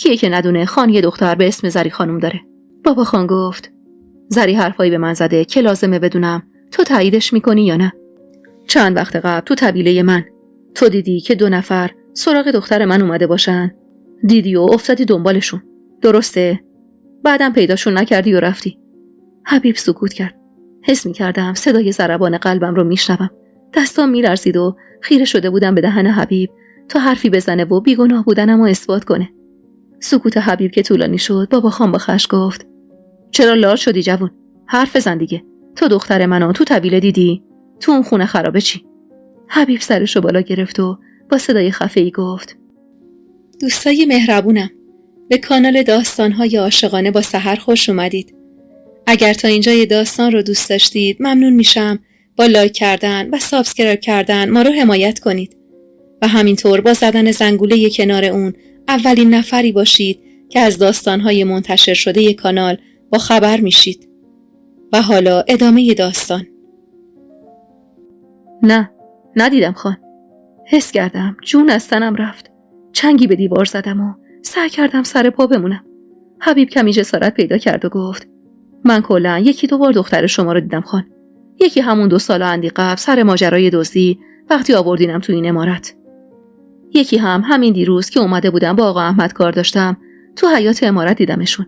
کیه که ندونه خان یه دختر به اسم زری خانم داره؟ بابا خان گفت زری حرفایی به من زده که لازمه بدونم تو تاییدش میکنی یا نه. چند وقت قبل تو طویله من تو دیدی که 2 نفر سراغ دختر من اومده باشن، دیدی و افتادی دنبالشون، درسته؟ بعدم پیداشون نکردی و رفتی. حبیب سکوت کرد. حس می‌کردم صدای ضربان قلبم رو میشنوم. دستام میلرزید و خیره شده بودم به دهن حبیب تا حرفی بزنه و بیگناه بودنمو اثبات کنه. سکوت حبیب که طولانی شد، بابا خان با خشم گفت چرا لال شدی جوون؟ حرف بزن دیگه. تو دختر منو تو طویله دیدی؟ تو اون خونه خرابه چی؟ حبیب سرشو بالا گرفت و با صدای خفه‌ای گفت دوستای مهربونم، به کانال داستان‌های عاشقانه با سحر خوش اومدید. اگر تا اینجای داستان رو دوست داشتید ممنون میشم با لایک کردن و سابسکرایب کردن ما رو حمایت کنید و همینطور با زدن زنگوله کنار اون اولین نفری باشید که از داستان‌های منتشر شده کانال با خبر میشید. و حالا ادامه داستان. نه، ندیدم خان. حس کردم جون از تنم رفت. چنگی به دیوار زدم و سعی کردم سر پا بمونم. حبیب کمی جسارت پیدا کرد و گفت من کلاً 1-2 بار دختر شما رو دیدم خان. یکی همون 2 سال اندی قبل سر ماجرای دزدی وقتی آوردینم تو این عمارت. یکی هم همین دیروز که اومده بودم با آقا احمد کار داشتم تو حیاط عمارت دیدمشون.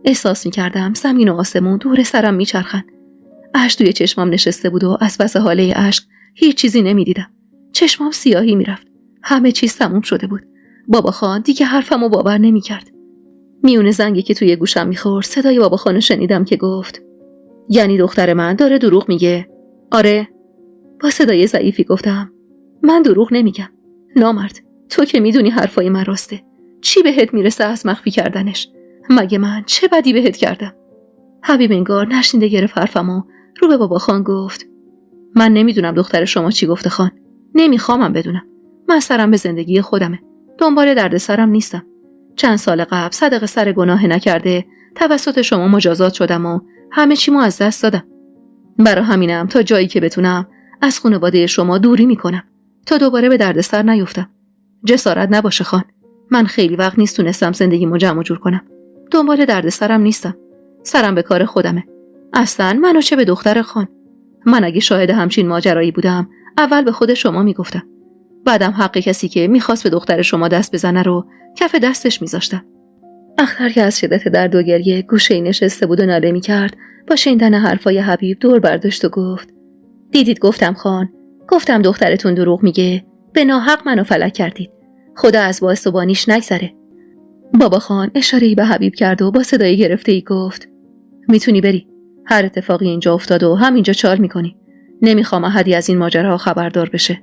احساس می‌کردم زمین و آسمون دور سرم میچرخن. اشک توی چشمام نشسته بود و از پس حاله اشک هیچ چیزی نمیدیدم. چشمام سیاهی میرفت. همه چیز تموم شده بود. بابا خان دیگه حرفمو باور نمی‌کرد. میونه زنگی که توی گوشم میخورد صدای بابا خانو شنیدم که گفت یعنی دختر من داره دروغ میگه؟ آره. با صدای ضعیفی گفتم من دروغ نمیگم. نامرد، تو که میدونی حرفای من راسته. چی بهت میرسه از مخفی کردنش؟ مگه من چه بدی بهت کردم؟ حبیب انگار نشنیده گرفت حرفمو، رو به بابا خان گفت من نمیدونم دختر شما چی گفته خان. نمیخوامم بدونم. من سرم به زندگی خودمه. دنبال دردسرم نیستم. چند سال قبل صدقه سر گناه نکرده توسط شما مجازات شدم و همه چیمو از دست دادم. برای همینم تا جایی که بتونم از خانواده شما دوری میکنم تا دوباره به دردسر نیفتم. جسارت نباشه خان. من خیلی وقت نیست تونستم زندگیمو جمع جور کنم. دنبال دردسرم نیستم. سرم به کار خودمه. اصلا منو چه به دختر خان. من اگه شاهد همچین ماجرایی بودم اول به خود شما میگفتم. بعدم حق کسی که میخواست به دختر شما دست بزنه رو کف دستش میذاشتم. اختر که از شدت درد و گریه گوشه‌ای نشسته بود و ناله میکرد با شنیدن حرفای حبیب دور برداشت و گفت دیدید گفتم خان، گفتم دخترتون دروغ میگه. به ناحق منو فلک کردید. خدا از باستوبانیش نگذره. بابا خان اشاره‌ای به حبیب کرد و با صدای گرفته‌ای گفت میتونی بری. هر اتفاقی اینجا افتاد و همینجا چال میکنی. نمیخوام احدی از این ماجراها خبردار بشه.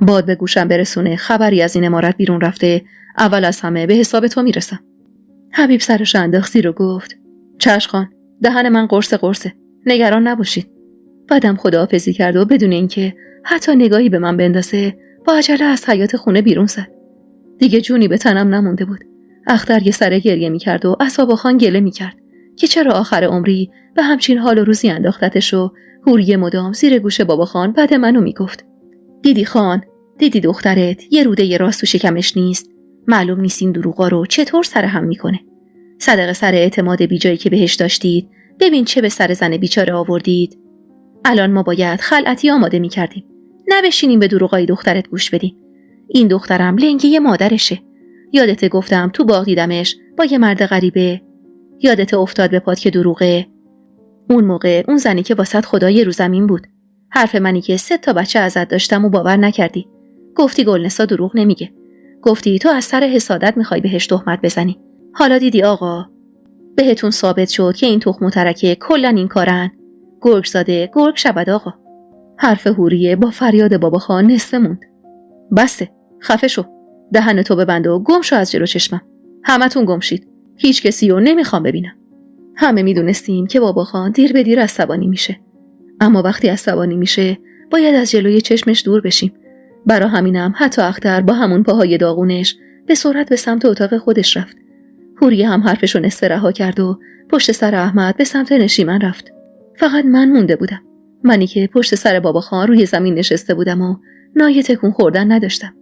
باد به گوشم برسونه خبری از این عمارت بیرون رفته، اول از همه به حساب تو میرسم. حبیب سرش انداخت زیر و گفت چشم خان، دهن من قرصه. نگران نباشید. بعدم خداحافظی کرد و بدون اینکه حتی نگاهی به من بندازه با عجله از حیاط خونه بیرون زد. دیگه جونی به تنم نمونده بود. اختر یه سر گریه میکرد و از بابا خان گله میکرد که چرا آخر عمری به همچین حال و روزی انداختتش و هوری مدام زیر گوش بابا خان بعد منو میگفت دیدی خان، دیدی دخترت یه روده یه راست تو شکمش نیست. معلوم نیست این دروغا رو چطور سر هم میکنه. صدقه سر اعتماد بیجایی که بهش داشتید ببین چه به سر زن بیچاره آوردید. الان ما باید خلعتی آماده میکردیم، نه بشینیم به دروغای دخترت گوش بدیم. این دخترم لنگه مادرشه. یادت گفتم تو باغ دیدمش با یه مرد غریبه؟ یادت افتاد به پات که دروغه؟ اون موقع اون زنی که واسط خدای رو زمین بود. حرف منی که 3 تا بچه ازت داشتم و باور نکردی. گفتی گلنسا دروغ نمیگه. گفتی تو از سر حسادت میخوای بهش تهمت بزنی. حالا دیدی آقا، بهتون ثابت شد که این تخم و ترکه کلن این کارن. گرگ زاده گرگ شود آقا. حرف هوریه با فریاد بابا خان نصفه موند. بسه، خفه شو. دهن تو ببند و گم شو از جلو چشمم. همتون گم شید. هیچ کسی رو نمیخوام ببینم. همه میدونستیم که بابا خان دیر به دیر عصبانی میشه. اما وقتی عصبانی میشه باید از جلوی چشمش دور بشیم. برا همینم حتی اختر با همون پاهای داغونش به سرعت به سمت اتاق خودش رفت. هوریه هم حرفشو نصفه رها کرد و پشت سر احمد به سمت نشیمن رفت. فقط من مونده بودم. منی که پشت سر بابا خان روی زمین نشسته بودم و نای تکون خوردن نداشتم.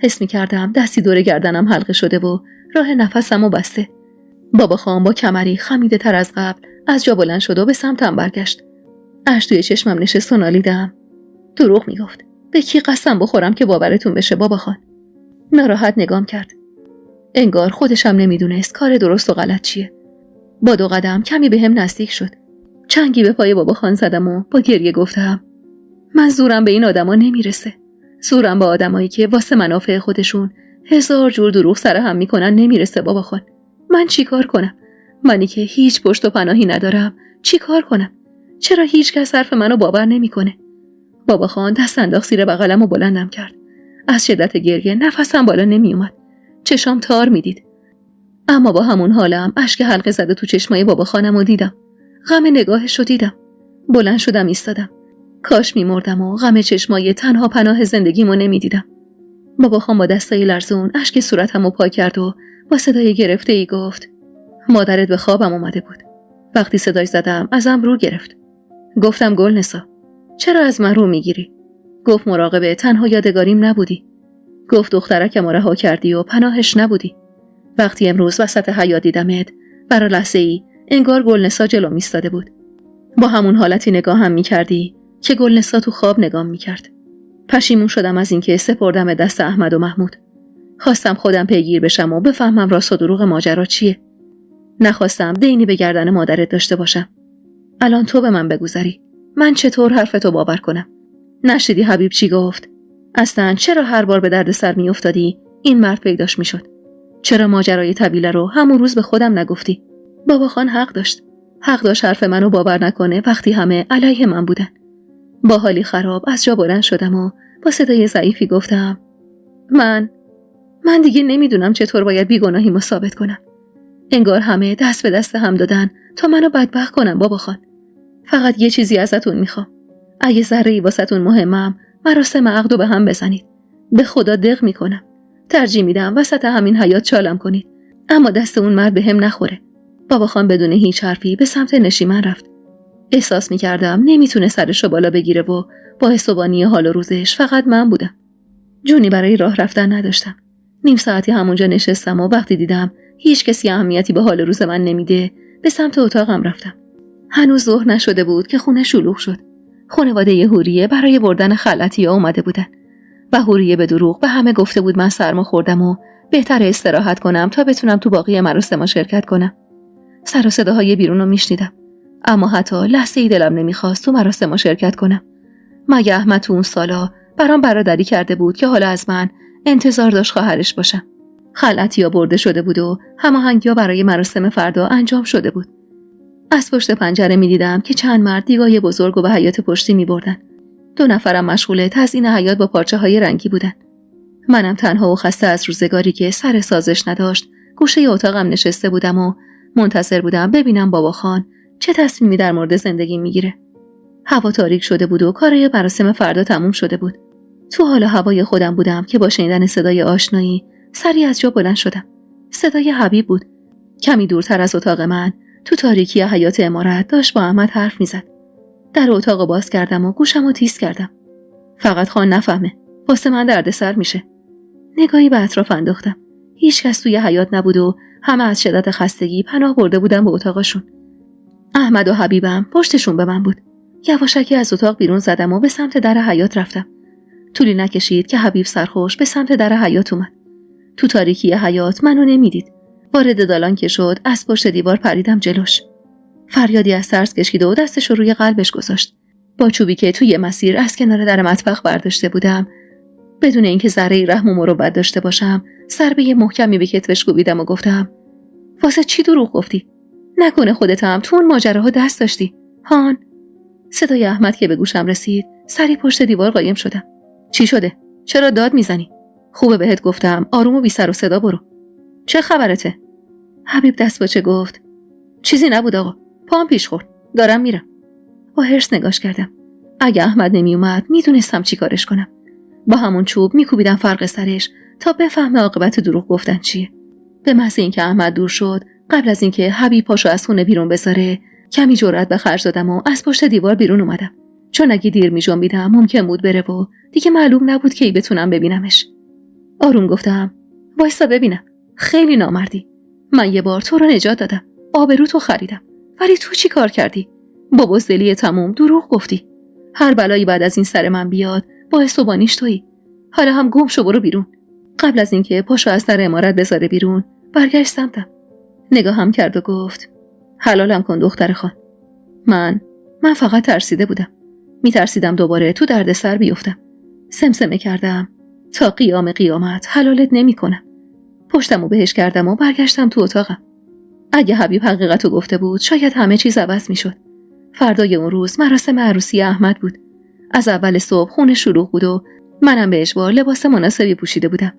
حس می‌کردم دستی دور گردنم حلقه شده و راه نفسمو بسته. بابا خان با کمری خمیده تر از قبل از جا بلند شد و به سمتم برگشت. اشک توی چشمم نشست و نالیدم. دروغ میگفت. به کی قسم بخورم که باورتون بشه بابا خان؟ ناراحت نگام کرد. انگار خودشم نمیدونست کار درست و غلط چیه. با 2 قدم کمی به هم نزدیک شد. چنگی به پای بابا خان زدم و با گریه گفتم من زورم به این آدما نمیرسه. زورم با آدمایی که واسه منافع خودشون 1000 جور دروغ سر هم میکنن نمیرسه بابا خان. من چی کار کنم؟ منی که هیچ پشت و پناهی ندارم چی کار کنم؟ چرا هیچ کس حرف منو باور نمیکنه؟ بابا خان دست انداخت زیر بغلم و بلندم کرد. از شدت گریه نفسم بالا نمی اومد. چشام تار میدید. اما با همون حالم اشک حلقه زده تو چشمای بابا خانم رو دیدم. غم نگاهش رو دیدم. بلند شدم ایستادم. کاش میمردم و غم چشمای تنها پناه زندگیمو نمیدیدم. بابا خان با دستای لرزون اشک صورتمو پاک کرد و با صدای گرفته‌ای گفت مادرت به خوابم اومده بود. وقتی صداش زدم ازم رو گرفت. گفتم گلنسا چرا از من رو میگیری؟ گفت مراقب تنها یادگاریم نبودی. گفت دخترکم رها کردی و پناهش نبودی. وقتی امروز وسط حیاط دیدمت برا لحظه‌ای انگار گلنسا جلو ایستاده بود. با همون حالتی نگاهم می‌کردی که گلنسا تو خواب نگام می‌کرد. پشیمون شدم از اینکه سپردم دست احمد و محمود. خواستم خودم پیگیر بشم و بفهمم راست و دروغ ماجرا چیه. نخواستم دینی به گردن مادرت داشته باشم. الان تو به من بگذاری. من چطور حرفتو باور کنم؟ نشدیدی حبیب چی گفت؟ اصلاً چرا هر بار به درد سر میافتادی این مرد پیداش میشد؟ چرا ماجرای طویله رو همون روز به خودم نگفتی؟ بابا خان حق داشت. حق داشت حرف منو باور نکنه وقتی همه علیه من بودن. با حالی خراب از جا بلند شدم و با صدای ضعیفی گفتم من دیگه نمیدونم چطور باید بیگناهیمو ثابت کنم. انگار همه دست به دست هم دادن تا منو بدبخت کنن بابا خان. فقط یه چیزی ازتون میخوام. اگه ذره‌ای واسهتون مهمم مراسم عقدو به هم بزنید. به خدا دق میکنم. ترجیح میدم وسط همین حیاط چالم کنید. اما دست اون مرد به هم نخوره. بابا خان بدون هیچ حرفی به سمت نشیمن رفت. احساس میکردم نمیتونه سرشو بالا بگیره و باعث و بانی حال و روزش فقط من بودم. جونی برای راه رفتن نداشتم. نیم ساعتی همونجا نشستم و وقتی دیدم هیچ کسی اهمیتی به حال روز من نمیده به سمت اتاقم رفتم. هنوز ظهر نشده بود که خونه شلوغ شد. خانواده هوریه برای بردن خلعتیا اومده بودن و هوریه به دروغ به همه گفته بود من سرما خوردم و بهتر استراحت کنم تا بتونم تو باقی مراسم شرکت کنم. سر و صداهای بیرون رو میشنیدم اما حتی لحظه‌ای دلم نمیخواست تو مراسم شرکت کنم. مگه احمد تو اون سالا برام برادری کرده بود که حالا از من انتظار داشت خواهرش باشم. خلعتیا برده شده بود و هماهنگی‌ها برای مراسم فردا انجام شده بود. از پشت پنجره می‌دیدم که چند مرد دیگای بزرگ و به حیاط پشتی می‌بردن. 2 نفرم مشغول تزیین حیاط با پارچه‌های رنگی بودن. منم تنها و خسته از روزگاری که سر سازش نداشت گوشه اتاقم نشسته بودم و منتظر بودم ببینم بابا خان چه تصمیمی در مورد زندگی میگیره. هوا تاریک شده بود و کارای مراسم فردا تموم شده بود. تو حال هوای خودم بودم که با شنیدن صدای آشنایی سریع از جا بلند شدم. صدای حبیب بود. کمی دورتر از اتاق من تو تاریکی حیاط عمارت داشت با احمد حرف میزد. در اتاق باز کردم و گوشمو تیز کردم. فقط خان نفهمه. واسه من دردسر میشه. نگاهی به اطراف انداختم. هیچ کس توی حیاط نبود و همه از شدت خستگی پناه برده بودن به اتاقشون. احمد و حبیبم پشتشون به من بود. یواشکی از اتاق بیرون زدم و به سمت در حیاط رفتم. طولی نکشید که حبیب سرخوش به سمت در حیاط اومد. تو تاریکی حیاط منو نمیدید. وارد دالان که شد از پشت دیوار پریدم جلوش. فریادی از ترس کشید و دستش رو روی قلبش گذاشت. با چوبی که توی مسیر از کنار در مطبخ برداشته بودم بدون اینکه ذره رحم و مروت داشته باشم ضربه محکمی به کتفش کوبیدم و گفتم واسه چی دروغ گفتی؟ نکنه خودت هم تو اون ماجراها دست داشتی؟ هان. صدای احمد که به گوشم رسید سری پشت دیوار قایم شدم. چی شده؟ چرا داد میزنی؟ خوبه بهت گفتم آروم و بی سر و صدا برو. چه خبرته؟ حبیب دستپاچه گفت چیزی نبود آقا. پام پیش خورد. دارم میرم. با حرص نگاش کردم. اگه احمد نمی اومد میدونستم چی کارش کنم. با همون چوب میکوبیدم فرق سرش تا بفهمه عاقبت دروغ گفتن چیه. به محض اینکه احمد دور شد قبل از اینکه حبیب پاشو از خونه بیرون بذاره کمی جرأت به خرج دادم و از پشت دیوار بیرون اومدم. چون اگه دیر میجنبیدم ممکن بود بره و دیگه معلوم نبود کی بتونم ببینمش. آروم گفتم وایسا ببینم. خیلی نامردی. من یه بار تو رو نجات دادم. آبرو تو خریدم. ولی تو چی کار کردی؟ با بزدلی تموم دروغ گفتی. هر بلایی بعد از این سر من بیاد باعث و بانیش تویی. حالا هم گم شو برو بیرون. قبل از اینکه پاشو از در عمارت بذاره بیرون برگشت سمتم. نگاهم کرد و گفت حلالم کن دختر خان. من فقط ترسیده بودم. میترسیدم دوباره تو دردسر بیفتم. سمسمه کردم تا قیام قیامت حلالت نمیکنم. پشتمو بهش کردم و برگشتم تو اتاقم. اگه حبیب حقیقتو گفته بود شاید همه چیز عوض میشد. فردای اون روز مراسم عروسی احمد بود. از اول صبح خونه شلوغ بود و منم به اجبار لباس مناسبی پوشیده بودم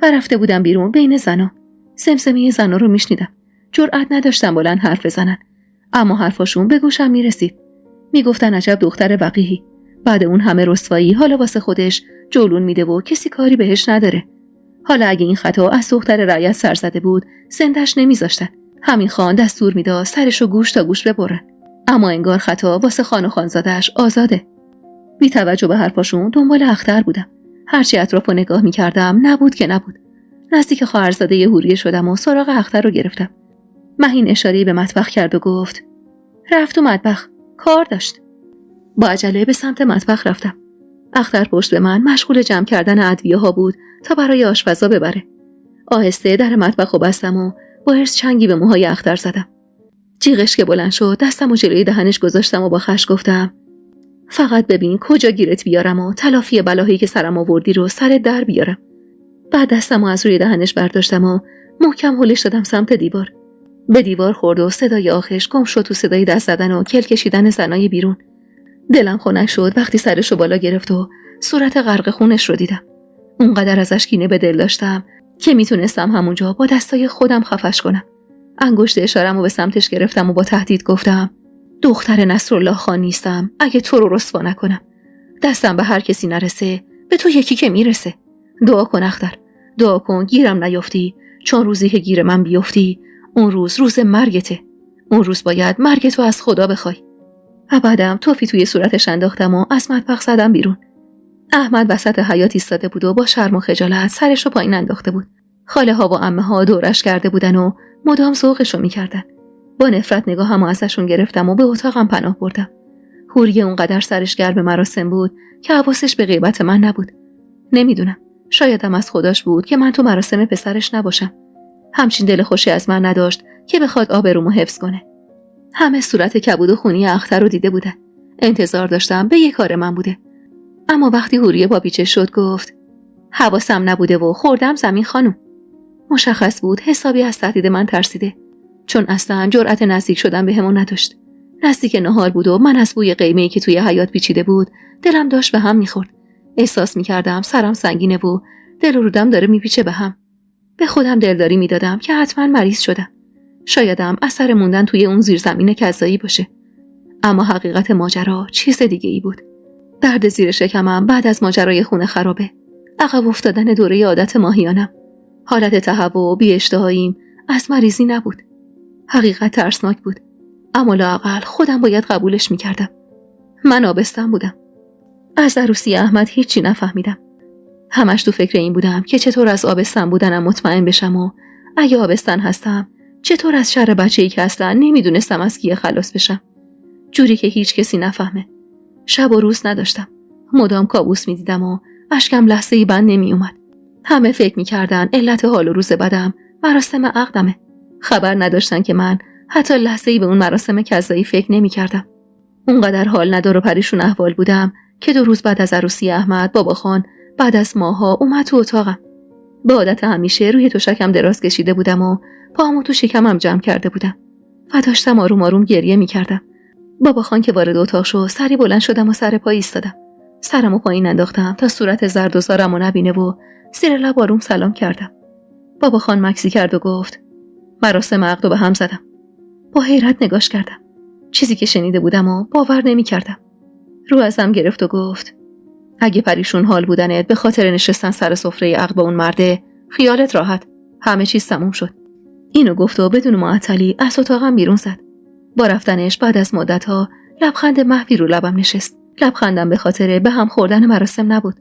و رفته بودم بیرون بین زنا. سمسمه زنا رو میشنیدم. جرئت نداشتم بلند حرف بزنن، اما حرفاشون به گوشم میرسید. میگفتن عجب دختر وقیحی. بعد اون همه رسوایی حالا واسه خودش جولون میده و کسی کاری بهش نداره. حالا اگه این خطا از دختر رعیت سر زده بود زندش نمیذاشتن. همین خان دستور میداد سرشو گوش تا گوش ببرن. اما انگار خطا واسه خان و خانزاده‌اش آزاده. بی توجه به حرفاشون دنبال اختر بودم. هرچی اطرافو نگاه میکردم نبود که نبود. نزدیک خواهرزاده حوریه شدم و سراغ اختر رو گرفتم. مهین اشاره‌ای به مطبخ کرد و گفت رفت تو مطبخ، کار داشت. با عجله به سمت مطبخ رفتم. اختر پشت به من مشغول جمع کردن ادویه‌ها بود تا برای آشپزا ببره. آهسته در مطبخ رو بستم و با حرص چنگی به موهای اختر زدم. جیغش که بلند شد دستم و جلوی دهنش گذاشتم و با خشم گفتم فقط ببین کجا گیرت بیارم و تلافی بلاهایی که سرم آوردی رو سرت در بیارم. بعد دستم و از روی دهنش برداشتم و محکم هلش دادم سمت دیوار. به دیوار خورد و صدای آخش گم شد تو صدای دست زدن و کل کشیدن زنای بیرون. دلم خنک شد وقتی سرش رو بالا گرفت و صورت غرق خونش رو دیدم. اونقدر ازش کینه به دل داشتم که میتونستم همونجا با دستای خودم خفش کنم. انگشت اشاره‌مو به سمتش گرفتم و با تهدید گفتم دختر نصرالله خان نیستم اگه تو رو رسوا نکنم. دستم به هر کسی نرسه به تو یکی که میرسه. دعا کن اختر، دعا کن گیرم نیافتی، چون روزی که گیر من بیافتی اون روز مرگته. اون روز باید مرگ تو از خدا بخوای. و بعدم توفی توی صورتش انداختم و از مطبخ زدم بیرون. احمد وسط حیاط ایستاده بود و با شرم و خجالت سرش رو پایین انداخته بود. خاله ها و عمه ها دورش کرده بودن و مدام ذوقش رو می‌کردن. با نفرت نگاهمو ازشون گرفتم و به اتاقم پناه بردم. حوریه اونقدر سرش گرم مراسم بود که حواسش به غیبت من نبود. نمیدونم، شایدم از خداش بود که من تو مراسم پسرش نباشم. همچین دل خوشی از من نداشت که بخواد آبرومو حفظ کنه. همه صورت کبود و خونی اختر رو دیده بودن. انتظار داشتم به یه کار من بوده. اما وقتی حوریه با پیچش شد گفت حواسم نبوده و خوردم زمین خانم. مشخص بود حسابی از تهدید من ترسیده، چون اصلا جرأت نزدیک شدن بهمون نداشت. نزدیک نهار بود و من از بوی قیمه‌ای که توی حیاط پیچیده بود دلم داشت به هم میخورد. احساس میکردم سرم سنگینه و دل و رودم داره میپیچه به هم. به خودم دلداری میدادم که حتما مریض شدم. شایدم اثر موندن توی اون زیرزمین کذایی باشه. اما حقیقت ماجرا چیز دیگه ای بود. درد زیر شکمم بعد از ماجرای خونه خرابه، عقب افتادن دوره عادت ماهیانم، حالت تهوع و بی‌اشتهاییم از مریضی نبود. حقیقت ترسناک بود، اما لااقل خودم باید قبولش میکردم. من آبستن بودم. از عروسی احمد هیچی نفهمیدم. همش تو فکر این بودم که چطور از آبستن بودنم مطمئن بشم و اگه آبستن هستم چطور از شر بچه‌ای که اصلا نمیدونستم از کیه خلاص بشم. جوری که هیچ کسی نفهمه. شب و روز نداشتم. مدام کابوس میدیدم و اشکم لحظه‌ای بند نمی اومد. همه فکر میکردن علت حال و روز بدم مراسم عقدمه. خبر نداشتن که من حتی لحظه‌ای به اون مراسم کذایی فکر نمیکردم. اونقدر حال ندار و پریشون احوال بودم که 2 روز بعد از عروسی احمد بابا خان بعد از ماها اومد تو اتاقم. به عادت همیشه روی تشکم دراز کشیده بودم و پاهامو تو شکمم جمع کرده بودم و داشتم آروم آروم گریه میکردم. بابا خان که وارد اتاق شد سری بلند شدم و سر پای ایستادم. سرمو پایین انداختم تا صورت زرد و زارمو نبینه و زیر لب آروم سلام کردم. بابا خان مکسی کرد و گفت مراسم عقدو به هم زدم. با حیرت نگاش کردم. چیزی که شنیده بودم و باور نمی‌کردم. رو ازم گرفت و گفت اگه پریشون حال بودنت به خاطر نشستن سر سفره عقد با اون مرده، خیالت راحت، همه چیز تموم شد. اینو گفت و بدون معطلی از اتاقم بیرون زد. با رفتنش بعد از مدت‌ها لبخند محوی رو لبم نشست. لبخندم به خاطر به هم خوردن مراسم نبود.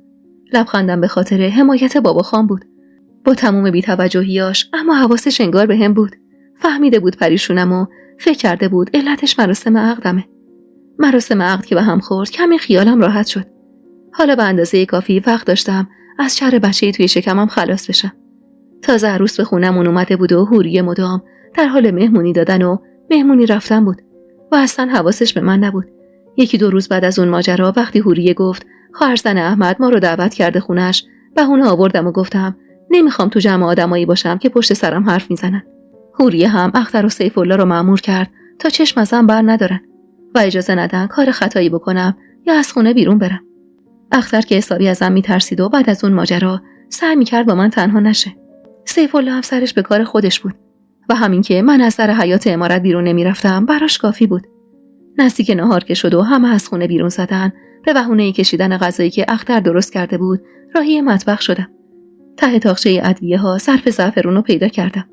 لبخندم به خاطر حمایت بابا خان بود. با تمام بی‌توجهیاش اما حواسش انگار به هم بود. فهمیده بود پریشونم و فکر کرده بود علتش مراسم عقدمه. مراسم عقد که به هم خورد کمی خیالم راحت شد. حالا به اندازه کافی وقت داشتم از شر بچه‌ای توی شکمم خلاص بشم. تازه عروس به خونمون اومده بود و حوری مدام در حال مهمونی دادن و مهمونی رفتن بود و اصلا حواسش به من نبود. 1-2 روز بعد از اون ماجرا وقتی حوریه گفت خواهرزن احمد ما رو دعوت کرده خونش، بهونه آوردم و گفتم نمیخوام تو جمع آدمایی باشم که پشت سرم حرف میزنن. حوریه هم اختر و سیف الله رو مأمور کرد تا چشم ازم بر ندارن و اجازه ندن کار خطایی بکنم یا از خونه بیرون برم. اختر که حسابی ازم میترسید و بعد از اون ماجرا سعی میکرد با من تنها نشه. سیف الله هم سرش به کار خودش بود و همین که من از در حیاط عمارت بیرون نمیرفتم براش کافی بود. نزدیک نهار که شد و همه از خونه بیرون زدن، به بهونه کشیدن غذایی که اختر درست کرده بود راهی مطبخ شدم. ته تاقچه ادویه ها ظرف زعفرون رو پیدا کردم.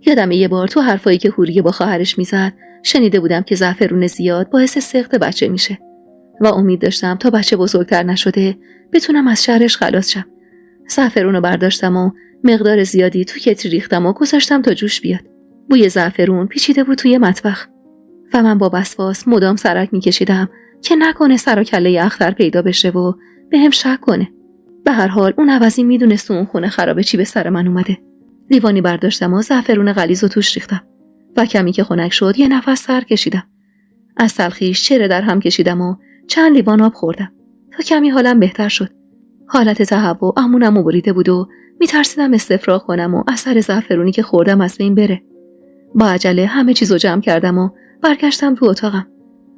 یادمه یه بار تو حرفایی که حوریه با خواهرش میزد شنیده بودم که زعفرون زیاد باعث سقط بچه میشه و امید داشتم تا بچه بزرگتر نشده بتونم از شرش خلاص شم. زعفرون رو برداشتم و مقدار زیادی تو کتری ریختم و گذاشتم تا جوش بیاد. بوی زعفرون پیچیده بود توی مطبخ و من با وسواس مدام سرک میکشیدم که نکنه سر و کله اختر پیدا بشه و بهم شک کنه. به هر حال اون عوضی میدونست اون خونه خرابه چی به سر من اومده. لیوانی برداشتم و زعفرون غلیظ رو توش ریختم و کمی که خنک شد یه نفس سر کشیدم. از تلخیش چره در هم کشیدم و چند لیوان آب خوردم تا کمی حالم بهتر شد. حالت تهوع امونمو بریده بود و میترسیدم استفراغ کنم و اثر زعفرونی که خوردم از بین بره. با عجله همه چیزو جمع کردم و برگشتم تو اتاقم.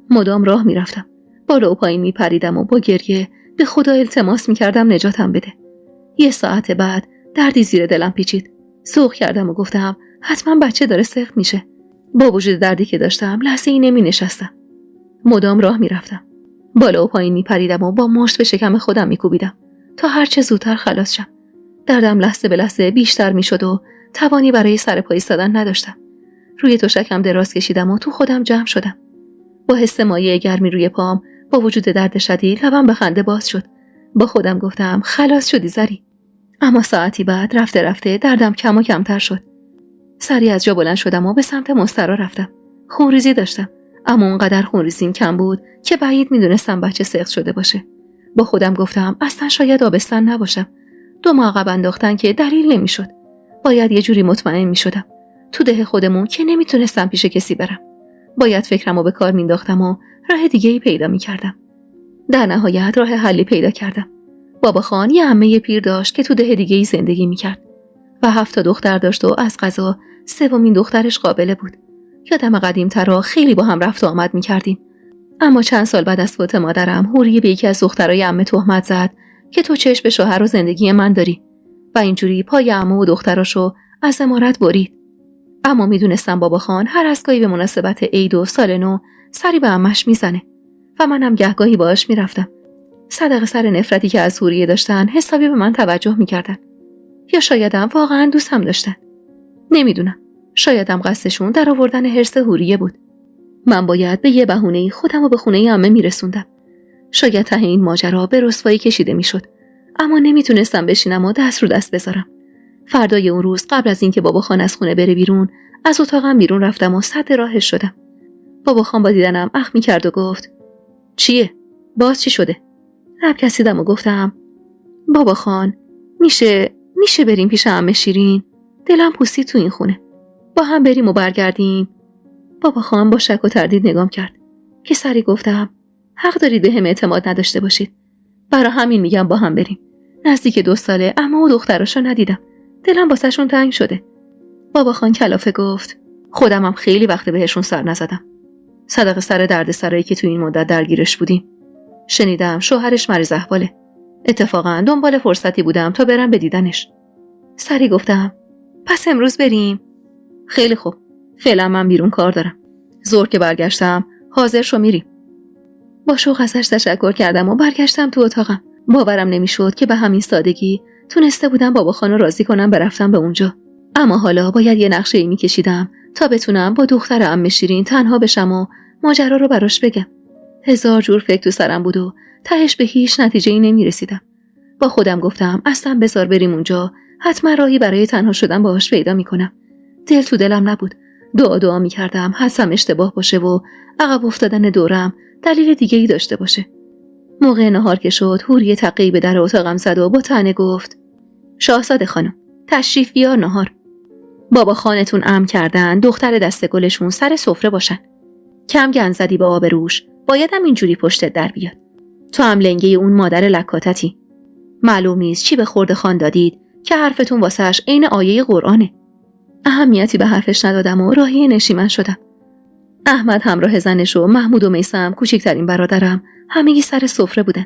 مدام راه میرفتم. بالا و پایین میپریدم و با گریه به خدا التماس میکردم نجاتم بده. 1 ساعت بعد دردی زیر دلم پیچید. سوق کردم و گفتم حتما بچه داره سقط میشه. با وجود دردی که داشتم لحظه‌ای نمینشستم. مدام راه میرفتم. بالا و پایین میپریدم و با مشت به شکم خودم میکوبیدم تا هر چه زودتر خلاص شم. دردم لحظه به لحظه بیشتر میشد و توانی برای سر پا ایستادن نداشتم. روی تشکم دراز کشیدم و تو خودم جمع شدم. با حس مایه گرمی روی پام با وجود درد شدید لبم به خنده باز شد. با خودم گفتم خلاص شدی زری. اما ساعتی بعد رفته رفته دردم کم و کمتر شد. سری از جا بلند شدم و به سمت مسترا رفتم. خونریزی داشتم اما اونقدر خونریزیم کم بود که بعید میدونستم بچه سقط شده باشه. با خودم گفتم اصلا شاید آبستن نباشم. 2 ماه عقب انداختن که دلیل نمیشد. باید یه جوری مطمئن میشدم. تو ده خودمون که نمیتونستم پیش کسی برم. باید فکرمو به کار مینداختم و راه دیگه‌ای پیدا میکردم. در نهایت راه حلی پیدا کردم. بابا خان یه عمه پیر داشت که تو ده دیگه‌ای زندگی میکرد و 7 تا دختر داشت و از قضا 3مین دخترش قابله بود. یادم قدیم‌ترا خیلی با هم رفت و آمد میکردیم. اما چند سال بعد از فوت مادرم حوریه به یکی از دخترای عمه تهمت زد که تو چشم به شوهر و زندگی من داری و اینجوری پای عمه و دختراشو از امارت برید. اما میدونستم بابا خان هر از گاهی به مناسبت عید و سال نو سری به عمش میزنه و منم گهگاهی باهاش میرفتم. صدقه سر نفرتی که از حوریه داشتن حسابی به من توجه میکردن. یا شایدم واقعا دوستم داشتن. نمیدونم. شایدم قصدشون در آوردن حرص حوریه بود. من باید به یه بهونه‌ای خودمو به خونه عمه میرسوندم. شاید ته این ماجرا به رسوایی کشیده میشد. اما نمیتونستم بشینم و دست رو دست بذارم. فردای اون روز قبل از اینکه بابا خان از خونه بره بیرون، از اتاقم بیرون رفتم و سد راهش شدم. بابا خان با دیدنم اخ می‌کرد و گفت: چیه؟ باز چی شده؟ لب کسیدم و گفتم: بابا خان، میشه بریم پیش عمه شیرین؟ دلم پوسید تو این خونه. با هم بریم و برگردیم. بابا خان با شک و تردید نگام کرد که سری گفتم: حق دارید به هم اعتماد نداشته باشید. برای همین میگم با هم بریم. نزدیک 2 ساله عمه و دختراشو ندیدم. دلم واسهشون تنگ شده. بابا خان کلافه گفت: خودمم خیلی وقت بهشون سر نزدم. صدقه سر درد سرایی که تو این مدت درگیرش بودیم. شنیدم شوهرش مریض احواله. اتفاقا دنبال فرصتی بودم تا برم به دیدنش. سری گفتم: پس امروز بریم؟ خیلی خوب. فعلا من بیرون کار دارم. ظهر که برگشتم حاضر شو میریم. با شوق ازش تشکر کردم و برگشتم تو اتاقم. باورم نمیشد که به همین سادگی تونسته بودم بابا خانو راضی کنم برفتم به اونجا. اما حالا باید یه نقشه‌ای میکشیدم تا بتونم با دختر عمه شیرین تنها بشم و ماجرا رو براش بگم. 1000 جور فکر تو سرم بود و تهش به هیچ نتیجه‌ای نمیرسیدم. با خودم گفتم اصلا بذار بریم اونجا حتما راهی برای تنها شدن باهاش پیدا میکنم. دل تو دلم نبود. دعا میکردم حدسم اشتباه باشه و عقب افتادن دورم دلیل دیگه ای داشته باشه. موقع نهار که شد، حوری تقی به در اتاقم زد و با طعنه گفت: شاهزاده خانم، تشریف بیار نهار. بابا خانتون امر کردن دختر دست گلشون سر سفره باشن. کم گند زدی به آب روش، بایدم اینجوری پشتت در بیاد. تو هم لنگه اون مادر لکاتتی. معلوم نیست چی به خورد خان دادید که حرفتون واسش عین آیه قرآنه. اهمیتی به حرفش ندادم و راهی نشیمن شدم. احمد همراه زنش و محمود و میثم کوچکترین برادرم همگی سر سفره بودن.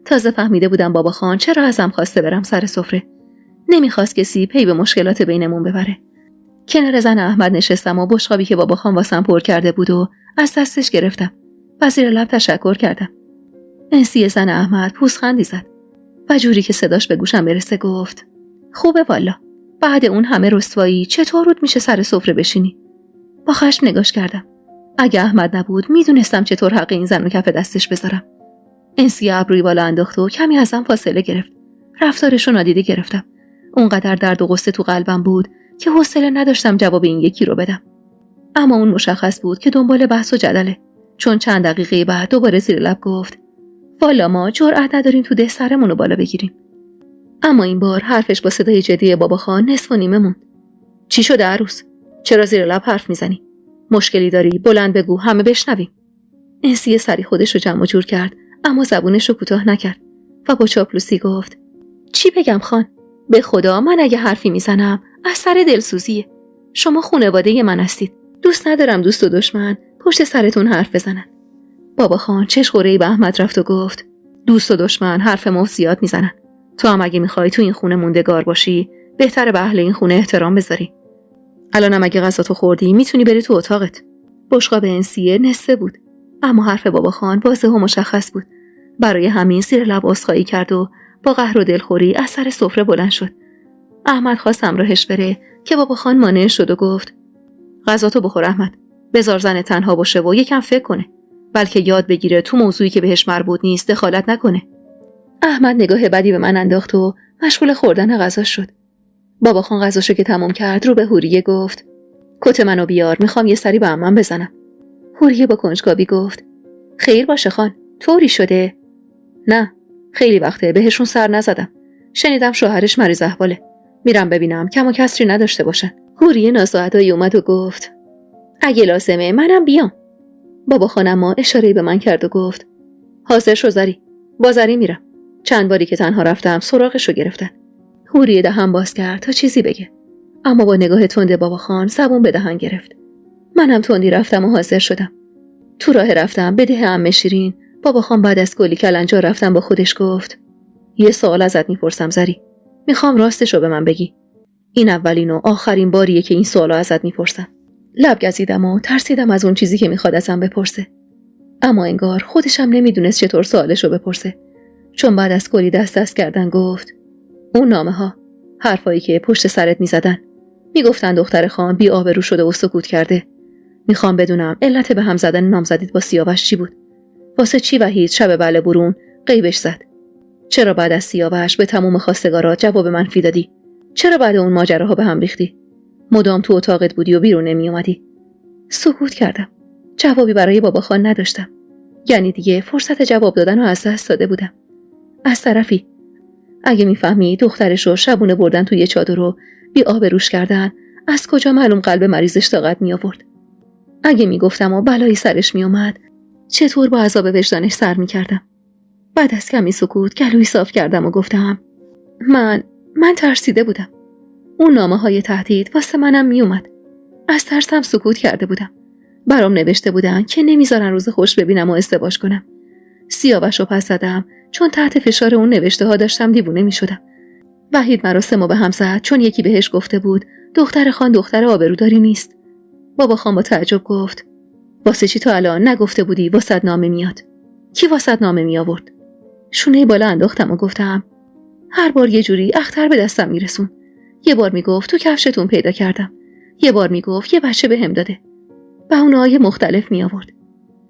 تازه فهمیده بودم بابا خان چرا ازم خواسته برم سر سفره. نمیخواست کسی پی به مشکلات بینمون ببره. کنار زن احمد نشستم و بشقابی که بابا خان واسم پر کرده بود و از دستش گرفتم و زیر لب تشکر کردم. انسی زن احمد پوزخندی زد و جوری که صداش به گوشم برسه گفت: خوبه والا، بعد اون همه رسوایی چطور رود میشه سر سفره بشینی؟ با خشم نگاش کردم. اگه احمد نبود میدونستم چطور حق این زن رو کف دستش بذارم. انسی ابروی بالا انداخت و کمی ازم فاصله گرفت. رفتارش رو نادیده گرفتم. اونقدر درد و غصه تو قلبم بود که حوصله نداشتم جواب این یکی رو بدم. اما اون مشخص بود که دنبال بحث و جدله، چون چند دقیقه بعد دوباره زیر لب گفت: والا ما جرأت نداریم تو ده سرمون رو بالا بگیریم. اما این بار حرفش با صدای جدی بابا خان نصف و نیمه موند. چی شده عروس؟ چرا زیر لب حرف میزنی؟ مشکلی داری؟ بلند بگو همه بشنویم. انسی سری خودش رو جمع جور کرد، اما زبونش رو کوتاه نکرد و با چاپلوسی گفت: چی بگم خان؟ به خدا من اگه حرفی میزنم از سر دلسوزیه. شما خانواده من هستید. دوست ندارم دوست و دشمن پشت سرتون حرف بزنن. بابا خان چشخوره‌ای به احمد رفت و گفت: دوست و دشمن حرف مفت زیاد میزنن. تو هم اگه میخوای تو این خونه موندگار باشی بهتره به اهل این خونه احترام بذاری. الانم اگه غذاتو خوردی میتونی بری تو اتاقت. بشقاب انسیه نصفه بود، اما حرف بابا خان واضح و مشخص بود. برای همین زیر لب عذرخواهی کرد و با قهر و دلخوری از سر سفره بلند شد. احمد خواست همراهش بره که بابا خان مانع شد و گفت: غذاتو بخور احمد، بذار زن تنها باشه و یکم فکر کنه، بلکه یاد بگیره تو موضوعی که بهش مربوط نیست دخالت نکنه. احمد نگاه بدی به من انداخت و مشغول خوردن غذا شد. بابا خان غذاشو که تمام کرد رو به حوریه گفت: کت منو بیار، میخوام یه سری به عمم بزنم. حوریه با کنجکاوی گفت: خیر باشه خان، طوری شده؟ نه، خیلی وقته بهشون سر نزدم. شنیدم شوهرش مریض احواله. میرم ببینم کم و کسری نداشته باشن. حوریه ناصاعدایی اومد و گفت: اگه لازمه منم بیام. بابا خانم ما اشاره‌ای به من کرد و گفت: حاضر شو زری، با زری میرم. چند باری که تنها رفتم سراغشو گرفتن. حوریه دهن باز کرد تا چیزی بگه، اما با نگاه تند بابا خان زبون به دهن گرفت. منم تندی رفتم و حاضر شدم. تو راه رفتم به ده عمه شیرین. بابا خان بعد از گلی کلنجار رفتم با خودش گفت: یه سوال ازت میپرسم زری، میخوام راستشو به من بگی. این اولین و آخرین باریه که این سوالو ازت میپرسم. لب گزیدم و ترسیدم از اون چیزی که میخواد ازم بپرسه، اما انگار خودشم نمیدونست چطور سوالشو بپرسه، چون بعد از گلی دست کردن گفت: اون نامه ها، حرفایی که پشت سرت میزدن، میگفتن دختر خان بی آبرو شده و سکوت کرده. میخوام بدونم علت به هم زدن نامزدیت با سیاوش چی بود؟ واسه چی وحید شب بله برون غیبش زد؟ چرا بعد از سیاوش به تموم خواستگارات جواب منفی دادی؟ چرا بعد اون ماجراها به هم ریختی؟ مدام تو اتاقت بودی و بیرون نمی اومدی. سکوت کردم. جوابی برای بابا خان نداشتم. یعنی دیگه فرصت جواب دادن رو از دست داده بودم. از طرفی اگه میفهمی دخترش رو شبونه بردن توی چادر رو بی آبروش کردن، از کجا معلوم قلب مریضش طاقت می آورد؟ اگه میگفتم و بلایی سرش می اومد، چطور با عذاب وجدانش سر می کردم؟ بعد از کمی سکوت گلوی صاف کردم و گفتم: من ترسیده بودم. اون نامه های تهدید واسه منم می اومد. از ترسم سکوت کرده بودم. برام نوشته بودن که نمیذارن روز خوش ببینم و ازدواج کنم. سیاوش رو پس زدم چون تحت فشار اون نوشته ها داشتم دیوونه می شدم. وحید مراسمو به هم زد چون یکی بهش گفته بود دختر خان دختر آبروداری نیست. بابا خان با تعجب گفت: واسه چی تو الان نگفته بودی واسط نامه میاد؟ کی واسط نامه می آورد؟ شونه بالا انداختم و گفتم: هر بار یه جوری اختر به دستم میرسون. یه بار میگفت تو کفشتون پیدا کردم، یه بار میگفت یه بچه بهم داده. بهونه‌های مختلف می آورد.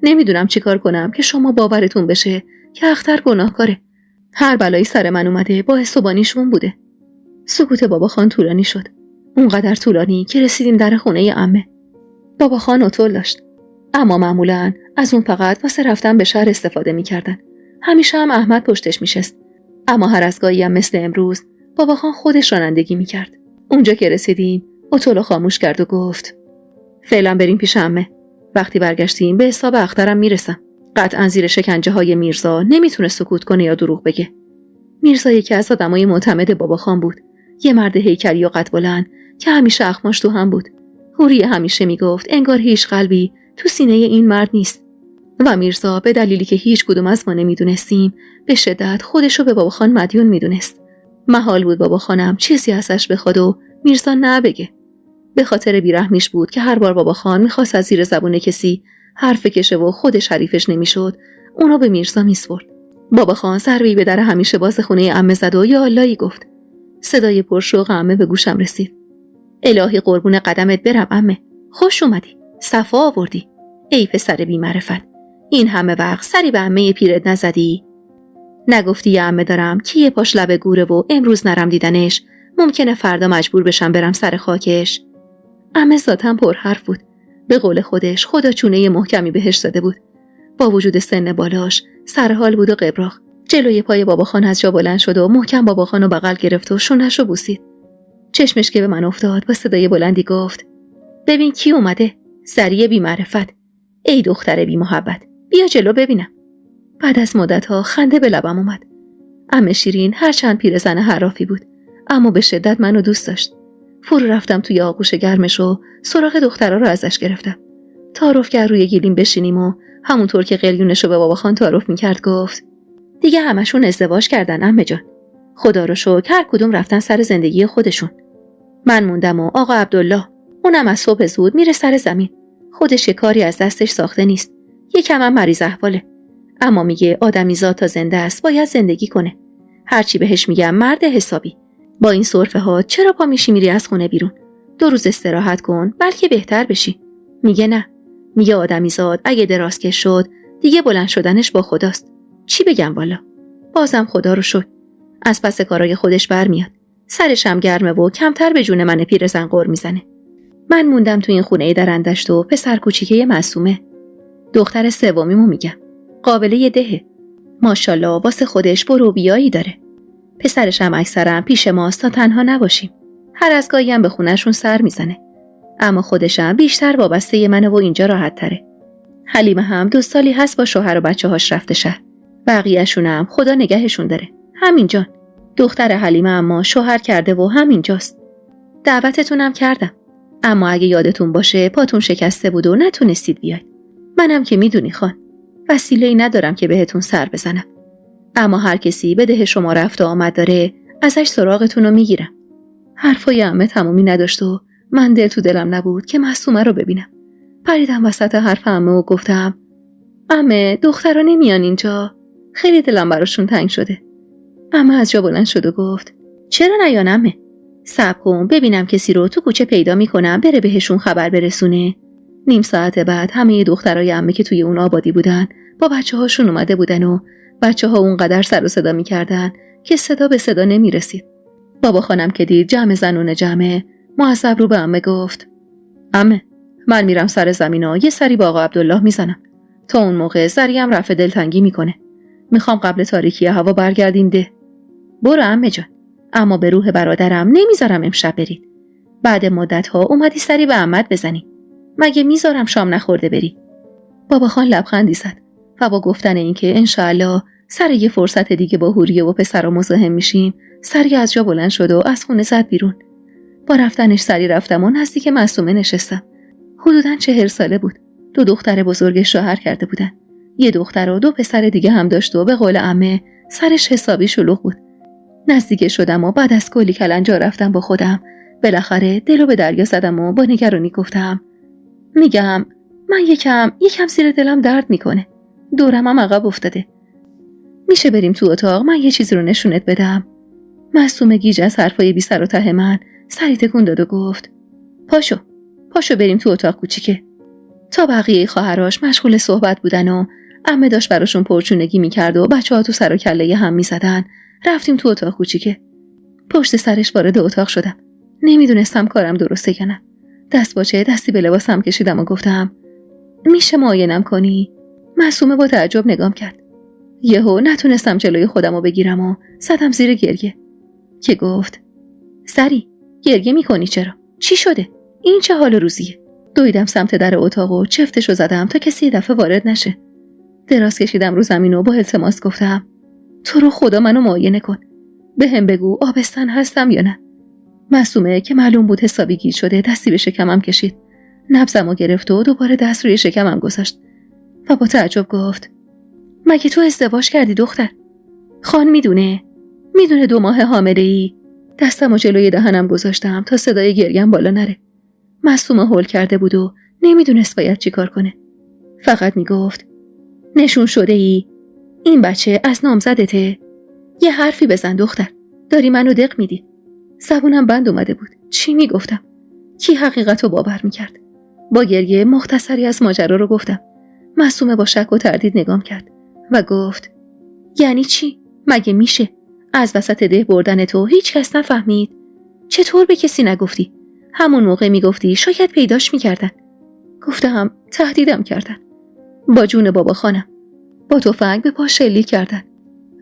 نمیدونم چیکار کنم که شما باورتون بشه که اختر گناهکاره. هر بلایی سر من اومده باعث و بانیش اون بوده. سکوت بابا خان طولانی شد. اونقدر طولانی که رسیدیم در خونه عمه. بابا خان اتول داشت. اما معمولاً از اون فقط واسه رفتن به شهر استفاده می‌کردن. همیشه هم احمد پشتش میشست. اما هر از گاهی هم مثل امروز بابا خان خودش رانندگی می‌کرد. اونجا که رسیدیم اتولو خاموش کرد و گفت فعلا بریم پیش عمه. وقتی برگشتیم به حساب اخترم میرسم. قطعاً زیر شکنجه های میرزا نمیتونه سکوت کنه یا دروغ بگه. میرزا یکی از آدمای معتمد بابا خان بود. یه مرد هیکلی و قد بلند که همیشه اخماش تو هم بود. حوری همیشه میگفت انگار هیچ قلبی تو سینه این مرد نیست. و میرزا به دلیلی که هیچ کدوم از ما نمیدونستیم به شدت خودشو به بابا خان مدیون میدونست. محال بود بابا خانم چیزی ازش بخواد و میرزا نه بگه. به خاطر بیرحمیش بود که هر بار بابا خان میخواست از زیر زبون کسی حرف کشه و خودش حریفش نمیشد، اونو به میرزا میسپرد. بابا خان ضربه‌ای به در همیشه باز خونه عمه زد و یا اللهی گفت. صدای پرشوق عمه به گوشم رسید. الهی قربون قدمت برم عمه. خوش اومدی. صفا آوردی. ای پسر بی معرفت. این همه وقت سری به عمه پیرت نزدی؟ نگفتی یه عمه دارم که یه پاش لب گوره و امروز نرم دیدنش ممکنه فردا مجبور بشم برم سر خاکش. عمه ذاتاً پر حرف بود. به قول خودش خدا چونه محکمی بهش زده بود. با وجود سن بالاش سرحال بود و قبراق. جلوی پای بابا خان از جا بلند شد و محکم بابا خانو بغل گرفت و شونه‌شو بوسید. چشمش که به من افتاد با صدای بلندی گفت ببین کی اومده. سریع بی معرفت. ای دختر بی محبت. بیا جلو ببینم. بعد از مدت‌ها خنده به لبم اومد. عمه شیرین هرچند پیرزن حرافی بود اما به شدت منو دوست داشت. فرو رفتم توی آغوش گرمش و سراغ دخترها رو ازش گرفتم. تعارف کرد روی گیلیم بشینیم و همونطور که قلیونشو به بابا خان تعارف میکرد گفت دیگه همشون ازدواج کردن عمه جان. خدا رو شکر هر کدوم رفتن سر زندگی خودشون. من موندم و آقا عبدالله اونم از صبح زود میره سر زمین. خودش یه کاری از دستش ساخته نیست. یکم هم مریض احواله. اما میگه آدمیزاد تا زنده است باید زندگی کنه. هرچی بهش میگم مرد حسابی. با این سرفه ها چرا پا میشی میری از خونه بیرون؟ 2 روز استراحت کن بلکه بهتر بشی. میگه نه. میگه آدمیزاد اگه درازکش شد دیگه بلند شدنش با خداست. چی بگم والا؟ بازم خدا رو شکر. از پس کارای خودش برمیاد. سرش هم گرمه و کمتر به جون من پیرزن غر میزنه. من موندم تو این خونه درندشت و پسر کوچیکه معصومه. دختر سومیمو میگم. قابله دهه. ماشاءالله واسه خودش برو بیایی داره. پسرش هم اکثرا پیش ماست تا تنها نباشیم. هر از گاهی هم به خونه‌شون سر میزنه. اما خودشم بیشتر وابسته منه و اینجا راحت تره. حلیمه هم 2 سالی هست با شوهر و بچه‌هاش رفته شهر. بقیه‌شون هم خدا نگهشون داره. همینجان. دختر حلیمه اما شوهر کرده و همینجاست. دعوتتونم کردم. اما اگه یادتون باشه پاتون شکسته بود و نتونستید بیاید. منم که میدونی خان. وسیله‌ای ندارم که بهتون سر بزنم. اما هر کسی به ده شما رفت و آمد داره ازش سراغتون رو میگیرم. حرفای عمه تمومی نداشت و من دل تو دلم نبود که معصومه رو ببینم. پریدم وسط حرف عمه و گفتم عمه دخترا نمیان اینجا. خیلی دلم براشون تنگ شده. عمه از جا بلند شد و گفت چرا نیان عمه؟ صبر کن ببینم کسی رو تو کوچه پیدا میکنم بره بهشون خبر برسونه. نیم ساعت بعد همه دخترای عمه که توی اون آبادی بودن با بچه‌هاشون اومده بودن و بچه‌ها اونقدر سر و صدا می‌کردن که صدا به صدا نمی‌رسید. بابا خانم که دید جمع زنون جمعه معصب رو به عمه گفت عمه من میرم سر زمینا یه سری با آقا عبدالله میزنم. تا اون موقع سریم رفع دلتنگی میکنه. میخوام قبل تاریکی هوا برگردیم ده. برو عمه جان. اما به روح برادرم نمیذارم امشب برید. بعد مدت‌ها اومدی سری به عمت بزنی. مگه میذارم شام نخورده بری؟ بابا خان لبخندی زد و با گفتن اینکه انشاءالله سر یه فرصت دیگه با حوریه و پسرا مزاحم میشیم سری از جا بلند شد و از خونه زد بیرون. با رفتنش سری رفتم و نزدیک معصومه نشستم. حدوداً 40 ساله بود. 2 دختر بزرگش شوهر کرده بودن. یه دختر و 2 پسر دیگه هم داشت و به قول عمه سرش حسابی شلوغ بود. نزدیک شدم و بعد از کلی کلنجا رفتم با خودم. بالاخره دلو به دریا زدم و با نگرانی گفتم میگم من یکم زیر دلم درد میکنه. دورم هم عقب افتاده. میشه بریم تو اتاق من یه چیزی رو نشونت بدم؟ معصومه گیج از حرفای بی سر و ته من سری تکون داد و گفت پاشو بریم تو اتاق کوچیکه. تا بقیه خواهراش مشغول صحبت بودن و عمه داشت براشون پرچونگی میکرد و بچه‌ها تو سر و کله هم میزدن. رفتیم تو اتاق کوچیکه. پشت سرش وارد اتاق شدم. نمیدونستم کارم درسته یا نه. دستی به لباسم کشیدم و گفتم میشه معاینم کنی؟ معصومه با تعجب نگام کرد. یهو نتونستم جلوی خودم رو بگیرم و زدم زیر گریه که گفت سری گریه میکنی چرا؟ چی شده؟ این چه حال روزیه؟ دویدم سمت در اتاق و چفتشو زدم تا کسی یه دفعه وارد نشه. دراز کشیدم رو زمین و با التماس گفتم تو رو خدا منو معاینه کن. بهم بگو آبستن هستم یا نه. معصومه که معلوم بود حسابی گیج شده دستی به شکمم کشید. نبضمو گرفت و دوباره دست روی شکمم گذاشت و با تعجب گفت مگه تو ازدواج کردی دختر؟ خان میدونه 2 ماه حامله‌ای. دستمو جلوی دهنم گذاشتم تا صدای گریم بالا نره. معصومه هول کرده بود و نمیدونست باید چی کار کنه. فقط میگفت نشون شده ای؟ این بچه از نامزدته؟ یه حرفی بزن دختر. داری منو دق میدی. زبونم بند اومده بود. چی میگفتم؟ کی حقیقتو باور میکرد؟ با گریه مختصری از ماجرا رو گفتم. معصومه با شک و تردید نگام کرد و گفت یعنی چی؟ مگه میشه؟ از وسط ده بردن تو هیچ کس نفهمید؟ چطور به کسی نگفتی؟ همون موقع میگفتی شاید پیداش میکردن. گفتم تهدیدم کردن. با جون بابا خانم. با تفنگ به پا شلیک کردن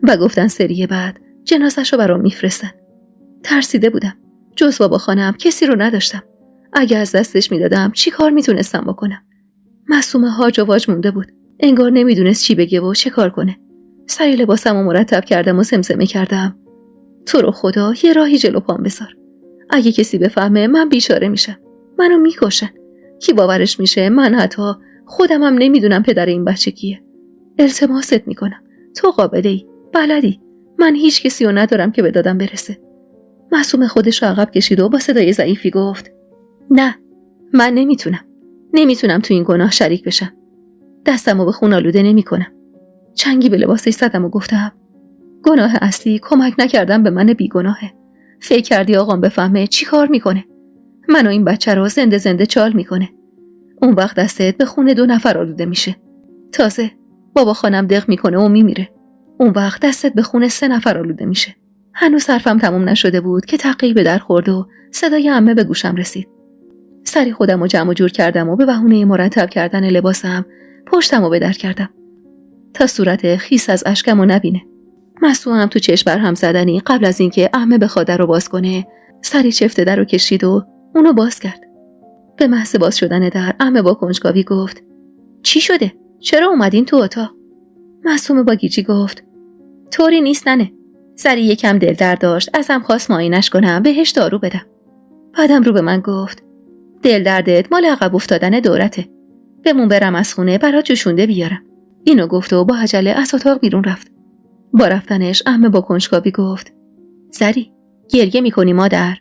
و گفتن سری بعد جنازه‌شو برام میفرستن. ترسیده بودم. جز بابا خانم کسی رو نداشتم. اگه از دستش میدادم چی کار میتونستم بکنم؟ معصومه هاج و واج مونده بود. انگار نمیدونست چی بگه و چه کار کنه. سری لباسمو مرتب کردم و زمزمه کردم تو رو خدا یه راهی جلو پام بذار. اگه کسی بفهمه من بیچاره میشم. منو میکشن. کی باورش میشه؟ من حتی خودمم نمیدونم پدر این بچه کیه. التماست میکنم. تو قابلی، بلدی. من هیچ کسی رو ندارم که به دادم برسه. معصومه خودش رو عقب کشید و با صدای ضعیفی گفت نه، من نمیتونم تو این گناه شریک بشم. دستمو به خون آلوده نمیکنم. چنگی به لباسش زدم و گفتم گناه اصلی کمک نکردن به من بیگناهه. فکر کردی آقام بفهمه چی کار میکنه؟ منو این بچه رو زنده چال میکنه. اون وقت دستت به خون 2 نفر آلوده میشه. تازه بابا خانم دق میکنه و میمیره. اون وقت دستت به خون 3 نفر آلوده میشه. هنوز حرفم تموم نشده بود که تقی به در خورد و صدای عمه به گوشم رسید. سری خودم رو جمع جور کردم و به بهونه مرتب کردن لباسم پشتم رو به در کردم تا صورت خیس از اشکم رو نبینه. معصومه هم تو چشم بر هم زدنی قبل از اینکه عمه بخواد در رو باز کنه سری چفت در رو کشید و اونو باز کرد. به محض باز شدن در عمه با کنجکاوی گفت چی شده؟ چرا اومدین تو اتاق؟ معصومه با گیجی گفت طوری نیست ننه. سری یکم دل درد داشت، ازم خواست معاینش کنم بهش دارو بدم. بعدم رو به من گفت دل دردت مال عقب افتادن دورته. بمون برم از خونه برات جوشونده بیارم. اینو گفت و با عجله از اتاق بیرون رفت. با رفتنش عمه با کنجکاوی گفت سری گریه میکنی مادر؟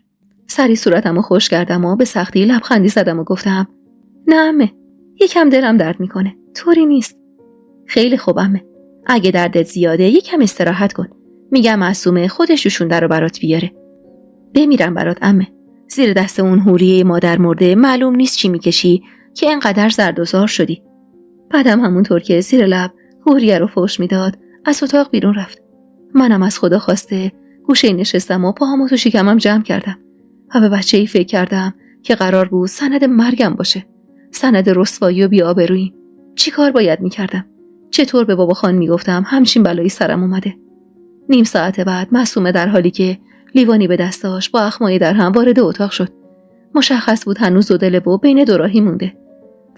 سری صورتمو خوش کردم و به سختی لبخندی زدم و گفتم نه عمه، یکم دلم درد میکنه. طوری نیست. خیلی خوب عمه، اگه دردت زیاده یکم استراحت کن. میگم معصومه خودش جوشونده رو برات بیاره. بمیرم برات عمه. زیر دست اون حوریه مادر مرده معلوم نیست چی میکشی که اینقدر زرد و زار شدی. بعدم همونطور که زیر لب حوریه رو فوش میداد از اتاق بیرون رفت. منم از خدا خواسته گوشه نشستم و پاهامو تو شکمم جمع کردم و به بچه‌ای فکر کردم که قرار بود سند مرگم باشه. سند رسوایی و بی‌آبرویی. چی کار باید میکردم؟ چطور به بابا خان میگفتم همچین بلایی سرم اومده؟ نیم ساعت بعد معصومه در حالی که لیوانی به دست داشت با اخمای در هم وارد اتاق شد. مشخص بود هنوز 2 دله و بین 2 راهی مونده.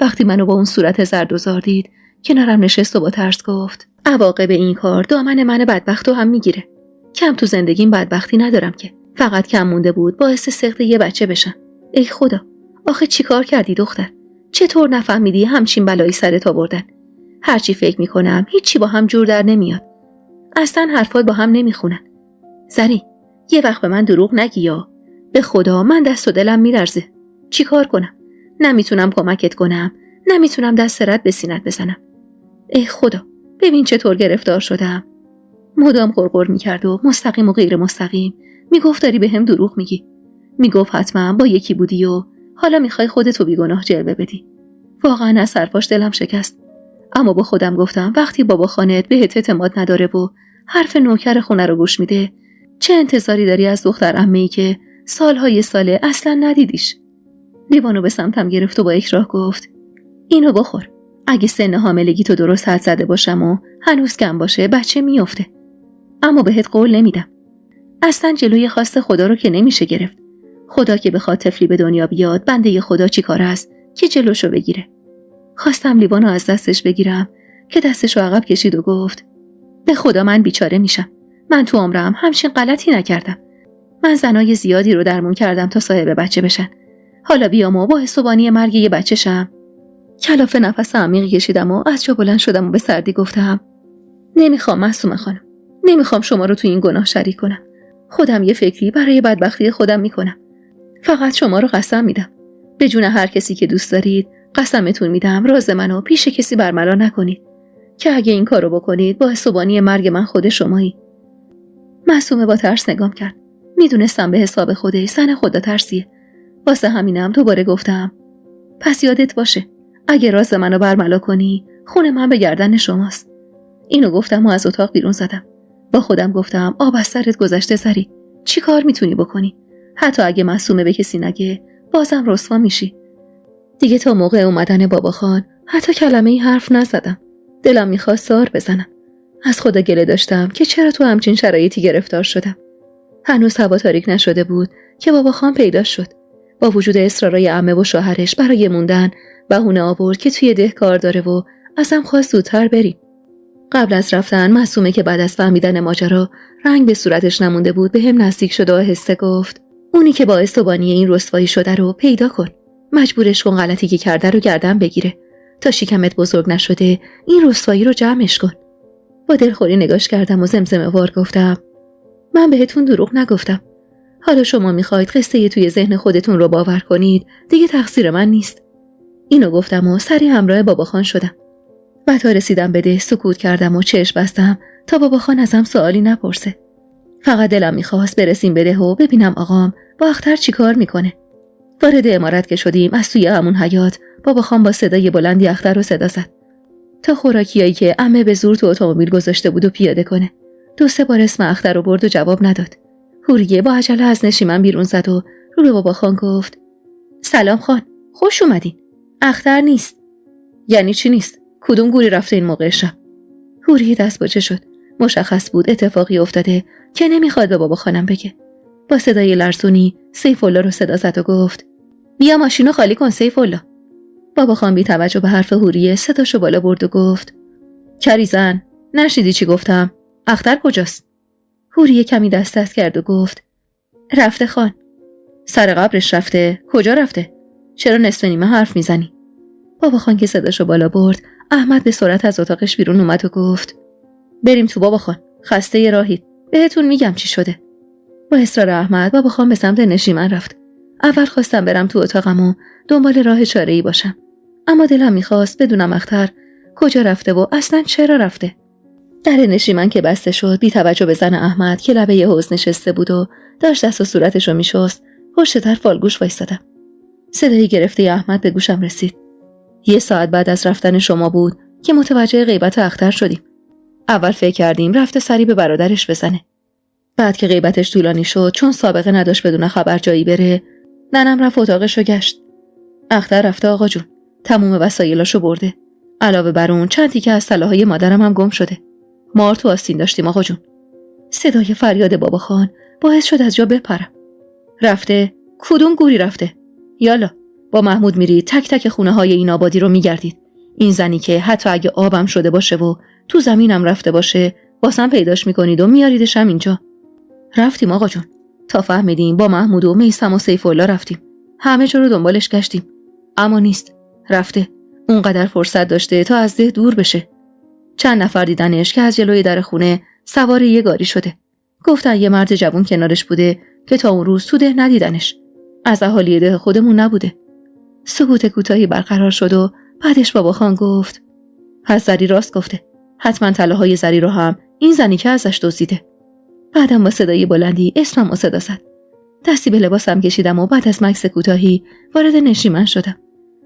وقتی منو با اون صورت زرد و زار دید کنارم نشست و با ترس گفت عواقب این کار دامن من بدبختو هم میگیره. کم تو زندگیم بدبختی ندارم که. فقط کم مونده بود باعث سقط یه بچه بشم. ای خدا، آخه چی کار کردی دختر؟ چطور نفهمیدی همچین بلایی سرت آوردن؟ هرچی فکر میکنم هیچی با هم جور در نمیاد. اصلا حرفات با هم نمیخونن. زری، یه وقت به من دروغ نگی یا به خدا من دست و دلم میلرزه. چی کار کنم؟ نمیتونم کمکت کنم. نمیتونم دست رد به سینت بزنم. ای خدا، ببین چطور گرفتار شدم. مدام غرغر میکرد و مستقیم و غیر مستقیم میگفت داری به هم دروغ میگی. میگفت حتما با یکی بودی و حالا میخوای خودتو بیگناه جلوه بدی. واقعا از حرفاش دلم شکست. اما با خودم گفتم وقتی بابا خانت بهت اعتماد نداره و حرف نوکر خونه رو گوش میده چه انتظاری داری از دختر عمه‌ای که سالهای ساله اصلا ندیدیش؟ لیوانو به سمتم گرفت و با اکراه گفت اینو بخور. اگه سن حاملگی تو درست حد زده باشم و هنوز کم باشه بچه میافته. اما بهت قول نمیدم. اصلا جلوی خواست خدا رو که نمیشه گرفت. خدا که بخواد طفلی به دنیا بیاد، بنده خدا چی کار است که جلوشو بگیره؟ خواستم لیوانو از دستش بگیرم که دستشو عقب کشید و گفت به خدا من بیچاره میشم. من تو عمرم همچین غلطی نکردم. من زنای زیادی رو درمون کردم تا صاحب بچه بشن. حالا بیام و با حسابانی مرگ یه بچه شم. کلافه نفس عمیقی کشیدم و از جا بلند شدم و به سردی گفتم نمیخوام معصومه خانم. نمیخوام شما رو تو این گناه شریک کنم. خودم یه فکری برای بدبختی خودم میکنم. فقط شما رو قسم میدم. به جون هر کسی که دوست دارید قسمتون میدم راز منو پیش کسی برملا نکنید که اگه این کارو بکنید با حسابانی مرگ من خود شمایی. معصومه با ترس نگام کرد. میدونستم به حساب خودش زن خدا ترسیه. واسه همینم دوباره گفتم پس یادت باشه اگه راز منو برملا کنی خون من به گردن شماست. اینو گفتم و از اتاق بیرون زدم. با خودم گفتم آب از سرت گذشته سری. چی کار میتونی بکنی؟ حتی اگه معصومه به کسی نگه بازم رسوا میشی. دیگه تا موقع اومدن بابا خان حتی کلمه ای حرف نزدم. دلم میخواست زار بزنم. از خدا گله داشتم که چرا تو همچین شرایطی گرفتار شدم. هنوز هوا تاریک نشده بود که بابا خان پیدا شد. با وجود اصرارای عمه و شوهرش برای موندن بهونه آورد که توی ده کار داره و ازم خواست زودتر بریم. قبل از رفتن معصومه که بعد از فهمیدن ماجرا رنگ به صورتش نمونده بود به هم نزدیک شد و آهسته گفت اونی که باعث و بانی این رسوایی شده رو پیدا کن. مجبورش کن غلطی که کرده رو گردن بگیره. تا شکمت بزرگ نشده این رسوایی رو جمعش کن. با دلخوری نگاش کردم و زمزمه وار گفتم من بهتون دروغ نگفتم. حالا شما میخواید قصه توی ذهن خودتون رو باور کنید دیگه تقصیر من نیست. اینو گفتم و سری همراه بابا خان شدم. و تا رسیدم به ده سکوت کردم و چشم بستم تا بابا خان ازم سوالی نپرسه. فقط دلم میخواست برسیم به ده و ببینم آقام با اختر چی کار میکنه. وارد عمارت که شدیم از توی همون حیاط بابا خان با صدای بلندی اختر رو صدا زد تا خوراکیایی که عمه به زور تو اتومبیل گذاشته بود و پیاده کنه. 2-3 بار اسم اختر رو برد و جواب نداد. حوریه با عجله از نشیمن بیرون زد و رو به بابا خان گفت سلام خان، خوش اومدین. اختر نیست. یعنی چی نیست؟ کدوم گوری رفته این موقع شب؟ حوریه دست باچه شد. مشخص بود اتفاقی افتاده که نمیخواد به بابا خانم بگه. با صدای لرزونی سیف الله رو صدا زد و گفت بیا ماشینو خالی کن سیف الله. بابا خان بی توجه به حرف حوریه صداشو بالا برد و گفت کریزن نشیدی چی گفتم؟ اختر کجاست؟ حوریه کمی دست کرد و گفت رفته خان. سر قبرش رفته؟ کجا رفته؟ چرا نصف نیمه حرف میزنی؟ بابا خان که صداشو بالا برد احمد به سرعت از اتاقش بیرون اومد و گفت بریم تو بابا خان، خسته ی راهید، بهتون میگم چی شده. با اصرار احمد بابا خان به سمت نشیمن رفت. اول خواستم برم تو اتاقم و دنبال راه چاره‌ای باشم، اما دلم میخواست بدونم اختر کجا رفته و اصلا چرا رفته. در نشیمن که بسته شد بی توجه به زن احمد که لبه حوض نشسته بود و داشت دست و صورتشو میشست پشت در فالگوش وایسادم. صدای گرفته احمد به گوشم رسید. 1 ساعت بعد از رفتن شما بود که متوجه غیبت اختر شدیم. اول فکر کردیم رفته سری به برادرش بزنه. بعد که غیبتش طولانی شد چون سابقه نداشت بدون خبر جایی بره، ننم رفت اتاقشو گشت. اختر رفته آقا جون، تموم وسایلاشو برده. علاوه بر اون چند تیکه از طلاهای مادرم هم گم شده. مار تو آستین داشتیم آقا جون. صدای فریاد بابا خان باعث شد از جا بپرم. رفته؟ کدوم گوری رفته؟ یالا با محمود میرید تک تک خونه های این آبادی رو میگردید. این زنی که حتی اگه آبم شده باشه و تو زمینم رفته باشه واسم پیداش میکنید و میاریدش هم اینجا. رفتیم آقا جون، تا فهمیدیم با محمود و میثم و سیف الله رفتیم. همه جا رو دنبالش گشتیم اما نیست. رفته. اونقدر فرصت داشته تا از ده دور بشه. چند نفر دیدنش که از جلوی در خونه سوار یه گاری شده. گفتن یه مرد جوون کنارش بوده که تا اون روز تو ده ندیدنش. از اهالی ده خودمون نبوده. سکوت کوتاهی برقرار شد و بعدش بابا خان گفت پس زری راست گفته. حتما طلاهای زری رو هم این زنی که ازش دزدیده. بعدم با صدای بلندی اسمم صدا زد. دستی به لباسم کشیدم و بعد از مکث کوتاهی وارد نشیمن شدم.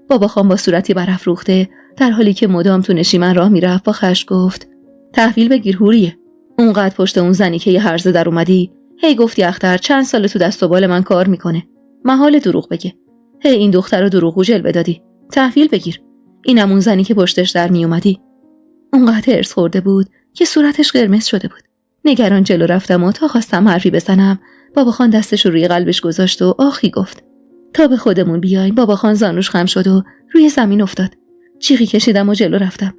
بابا خان با صورتی برافروخته در حالی که مدام تو نشیمن راه میرفت با خشم گفت تحویل بگیر حوریه. اونقدر پشت اون زنی که یه هرزه در اومدی هی گفتی اختر چند سال تو دست و بال من کار میکنه. محال دروغ بگه. هی این دختر رو دروغگو جلوه دادی. تحویل بگیر. اینم اون زنی که پشتش در می اومدی. اونقدر هرس خورده بود که صورتش قرمز شده بود. نگران جلو رفتم و تا خواستم حرفی بزنم بابا خان دستش رو روی قلبش گذاشت و آخی گفت. تا به خودمون بیایم. بابا خان زانوش خم شد و روی زمین افتاد. جیغی کشیدم و جلو رفتم.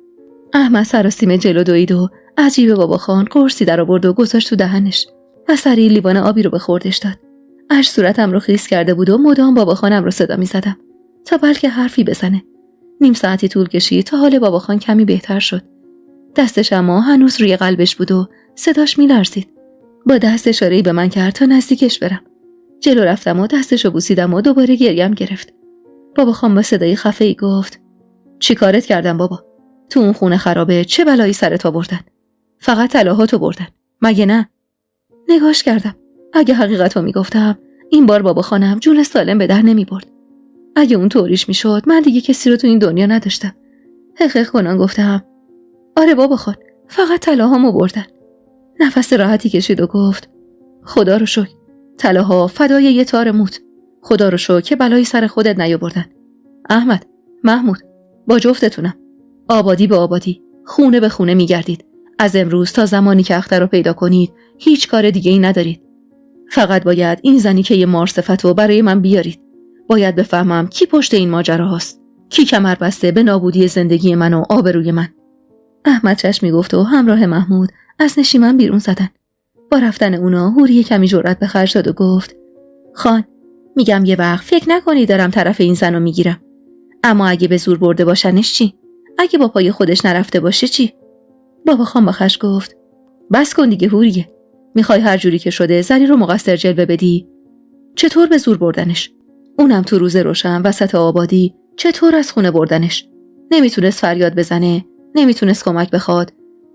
احمد سراسیمه جلو دوید و عجیب بابا خان قرصی در آورد و گذاشت تو دهنش و سریع لیوان آبی رو به خوردش داد. اش صورتم رو خیس کرده بود و مدام بابا خانم رو صدا می‌زدم تا بلکه حرفی بزنه. نیم ساعتی طول کشید تا حال بابا خان کمی بهتر شد. دستش اما هنوز روی قلبش بود و صداش می‌لرزید. با دست اشاره‌ای به من کرد تا نزدیکش برم. جلو رفتم و دستشو بوسیدم و دوباره گریم گرفت. بابا خان با صدای خفه‌ای گفت: چی کارت کردم بابا؟ تو اون خونه خرابه چه بلایی سرت آوردن؟ فقط طلاهاتو بردن مگه نه؟ نگاش کردم. اگه حقیقتو میگفتم این بار بابا خانم جون سالم به در نمیبرد. اگه اون طوریش میشد من دیگه کسی رو تو این دنیا نداشتم. حقیق کنان گفتم: آره بابا خان، فقط طلاهامو بردن. نفس راحتی کشید و گفت: خدا رو شکر، طلاها فدای یه تار موت. خدا رو شکر که بلایی سر خودت نیاوردن. احمد، محمود، با جفتتونم. آبادی به آبادی، خونه به خونه میگردید. از امروز تا زمانی که اختر رو پیدا کنید هیچ کار دیگه ای ندارید. فقط باید این زنی که یه مارصفت رو برای من بیارید. باید بفهمم کی پشت این ماجرا هست. کی کمر بسته به نابودی زندگی من و آبروی من. احمد چشمی گفت و همراه محمود از نشیمن بیرون زدن. با رفتن اونا حوری کمی جرأت به خرج داد و گفت: خان، میگم یه وقت فکر نکنی دارم طرف این زنو میگیرم. اما اگه به زور برده باشنش چی؟ اگه با پای خودش نرفته باشه چی؟ بابا خان با خش گفت: بس کن دیگه حوریه. میخوای هر جوری که شده زری رو مقصر جلوه بدی؟ چطور به زور بردنش؟ اونم تو روز روشن وسط آبادی. چطور از خونه بردنش؟ نمیتونست فریاد بزنه، نمیتونست کمک بخواد.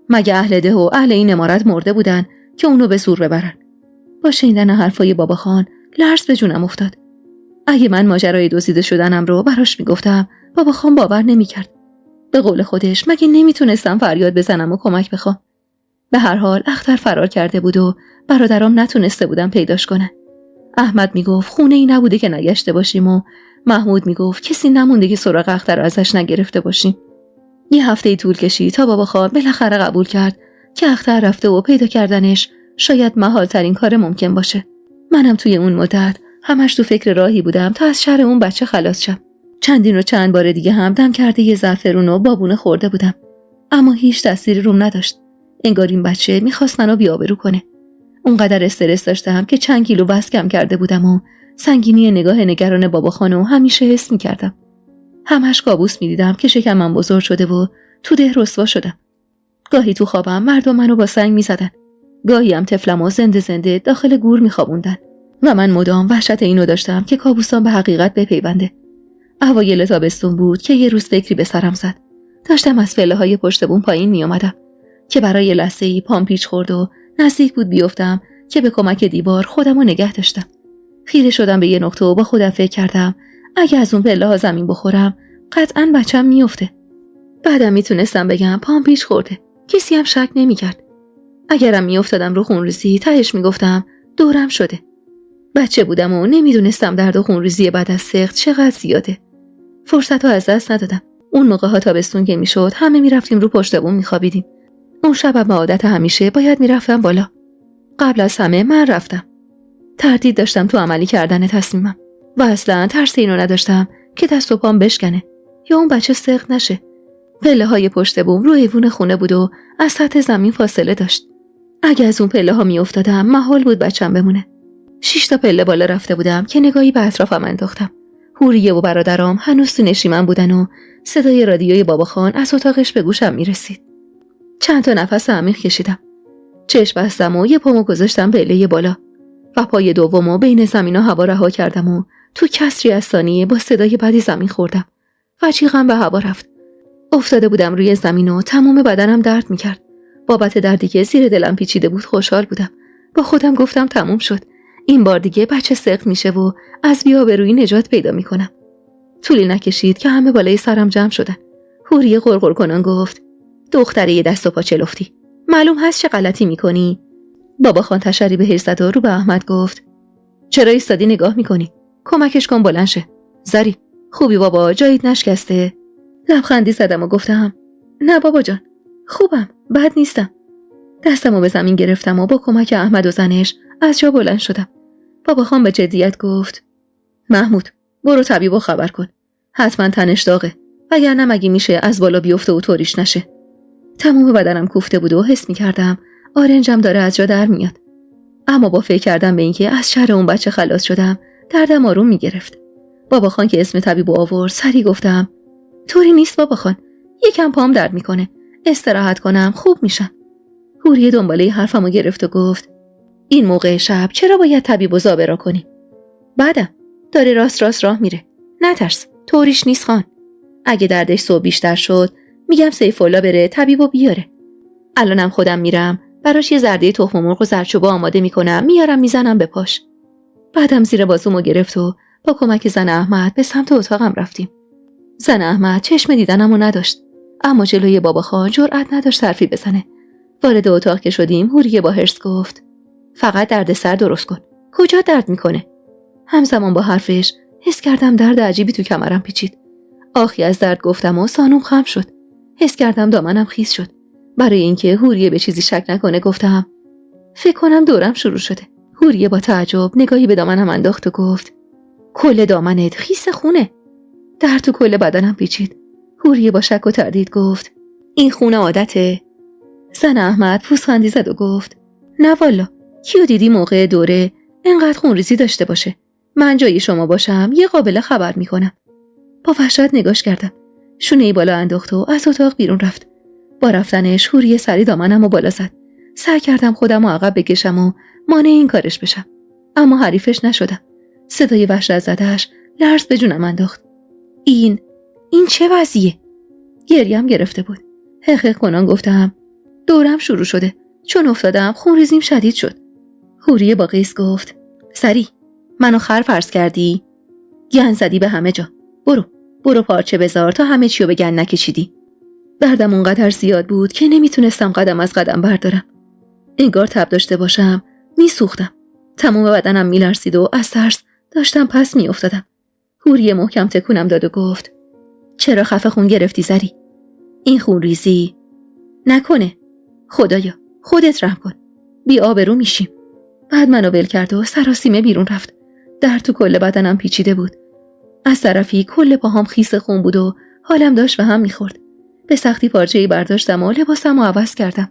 مگه اهل ده و اهل این عمارت مرده بودن که اونو به زور ببرن؟ با شنیدن حرفای بابا خان لرز به جونم افتاد. اگه من ماجرای دزدیده شدنم رو براش میگفتم بابا خان باور نمیکرد. به قول خودش مگه نمیتونستم فریاد بزنم و کمک بخوام؟ به هر حال اختر فرار کرده بود و برادرام نتونسته بودن پیداش کنن. احمد میگفت خونه ای نبوده که نگشته باشیم و محمود میگفت کسی نمونده که سراغ اختر رو ازش نگرفته باشیم. یه هفته طول کشید تا بابا خان بالاخره قبول کرد که اختر رفته و پیدا کردنش شاید محال ترین کار ممکن باشه. منم توی اون مدت همش تو فکر راهی بودم تا از شر اون بچه خلاص شم. چندین و چند بار دیگه هم دم کرده یه زعفرون و بابونه خورده بودم، اما هیچ تأثیری روم نداشت. انگار این بچه میخواست منو بی‌آبرو کنه. اونقدر استرس داشتم که چند کیلو وزن کم کرده بودم و سنگینی نگاه نگران بابا خانو همیشه حس میکردم. همش کابوس میدیدم که شکمم بزرگ شده و تو ده رسوا شدم. گاهی تو خوابم مردم منو با سنگ میزدن، گاهی هم طفلمو زنده زنده داخل گور میخوابوندن و من مدام وحشت اینو داشتم که کابوسام به حقیقت بپیونده. اوایل تابستون بود که یه روز فکری به سرم زد. داشتم از پله‌های پشت بوم پایین میومدم که برای لحظه‌ای پام پیچ خورد و نزدیک بود بیفتم که به کمک دیوار خودمو نگه داشتم. خیره شدم به یه نقطه و با خودم فکر کردم اگه از اون پله‌ها زمین بخورم قطعاً بچم میفته. بعدم میتونستم بگم پام پیچ خورده، کسی هم شک نمیکرد. اگرم میافتادم رو خونریزی تهش میگفتم دورم شده. بچه بودم و نمیدونستم درد و خونریزی بعد از سقط چقدر زیاده. فرصتو از دست ندادم. اون موقع ها تابستون که میشد همه میرفتیم رو پشت بوم میخوابیدیم. اون شبم به عادت همیشه باید میرفتم بالا. قبل از همه من رفتم. تردید داشتم تو عملی کردن تصمیمم و اصلا ترس اینو نداشتم که دست و پام بشکنه یا اون بچه سقط نشه. پله های پشت بوم رو ایوون خونه بود و از سطح زمین فاصله داشت. اگه از اون پله ها میافتادم محال بود بچم بمونه. 6 تا پله بالا رفته بودم که نگاهی به اطرافم انداختم. حوریه و برادرام هنوز تو نشیمن بودن و صدای رادیوی بابا خان از اتاقش به گوشم میرسید. چند تا نفس عمیق کشیدم. چشم بستم و یه پامو گذاشتم پله بالا و پای دومو بین زمین و هوا رها کردم و تو کسری از ثانیه با صدای بدی زمین خوردم و جیغم به هوا رفت. افتاده بودم روی زمین و تمام بدنم درد میکرد. بابت دردی که زیر دلم پیچیده بود خوشحال بودم. با خودم گفتم تموم شد. این بار دیگه بچه سقط میشه و از بی‌آبرویی نجات پیدا میکنم. طولی نکشید که همه بالای سرم جمع شدن. حوریه غرغر کنان گفت: دختره یه دست و پا چلفتی. معلوم هست چه غلطی میکنی؟ بابا خان تشری بهش زد و رو به احمد گفت چرا ایستادی نگاه میکنی؟ کمکش کن بلند شه. زری خوبی بابا، جایت نشکسته؟ لبخندی زدم و گفتم نه بابا جان، خوبم، بد نیستم. دستمو به زمین گرفتم و با کمک احمد و زنش از جا بلند شدم. بابا خان به جدیت گفت محمود برو طبیبو خبر کن، حتما تنش داغه، وگرنه مگه میشه از بالا بیفته و طوریش نشه. تمام بدنم کوفته بود و حس میکردم آرنجم داره از جا در میاد. اما با فکر کردم به اینکه از شر اون بچه خلاص شدم دردم آروم میگرفت. بابا خان که اسم طبیبو آورد سری گفتم طوری نیست بابا خان، یکم پام درد میکنه، استراحت کنم خوب میشم. حوریه دنباله حرفمو گرفت و گفت این موقع شب چرا باید طبیبو زابرا کنی؟ بعدم داره راست راه میره، نترس، طوریش نیست خان. اگه دردش صبح بیشتر شد میگم سیف‌الله بره طبیبو بیاره. الانم خودم میرم براش یه زرده تخم مرغ و زردچوبه آماده میکنم، میارم میزنم به پاش. بعدم زیر بازومو گرفت و با کمک زن احمد به سمت اتاقم رفتیم. زن احمد چشم دیدنمو نداشت، اما جلوی بابا خان جرئت نداشت حرفی بزنه. وارد اتاق که شدیم حوریه با حرص گفت فقط دردسر درست کن، کجا درد میکنه؟ همزمان با حرفش حس کردم درد عجیبی تو کمرم پیچید. آخی از درد گفتم و سانوم خم شد. حس کردم دامنم خیس شد. برای اینکه حوریه به چیزی شک نکنه گفتم فکر کنم دورم شروع شده. حوریه با تعجب نگاهی به دامنم انداخت و گفت کل دامنت خیس خونه. درد تو کل بدنم پیچید. حوریه با شک و تردید گفت این خونه عادته؟ زن احمد پوزخندی زد و گفت نه والا، کیو دیدی موقع دوره انقدر خونریزی داشته باشه؟ من جای شما باشم یه قابله خبر میکنم. با وحشت نگاش کردم. شونه‌ای بالا انداخت و از اتاق بیرون رفت. با رفتنش حوریه سری دامنم و بالا زد. سعی کردم خودم رو عقب بکشم و مانع این کارش بشم، اما حریفش نشدم. صدای وحشت زده‌اش لرز به جونم انداخت. این چه وضعیه؟ گریم گرفته بود. حقیق کنان گفتم دورم شروع شده، چون افتادم خونریزیم شدید شد. حوریه با قیس گفت سری منو خر فرض کردی؟ گن زدی به همه جا. برو پارچه بذار تا همه چیو به گن نکشیدی. دردم اونقدر زیاد بود که نمیتونستم قدم از قدم بردارم. انگار تب داشته باشم، میسوختم. تمام بدنم میلرزید و از ترس داشتم پس میافتادم. حوریه محکم تکونم داد و گفت چرا خفه خون گرفتی زری؟ این خون ریزی نکنه، خدایا خودت رحم کن، بی آبرو میشیم. بعد منو ول کرد و سراسیمه بیرون رفت. درد تو کل بدنم پیچیده بود. از طرفی کل پاهام خیس خون بود و حالم داشت به هم میخورد. به سختی پارچه‌ای برداشتم و لباسمو عوض کردم،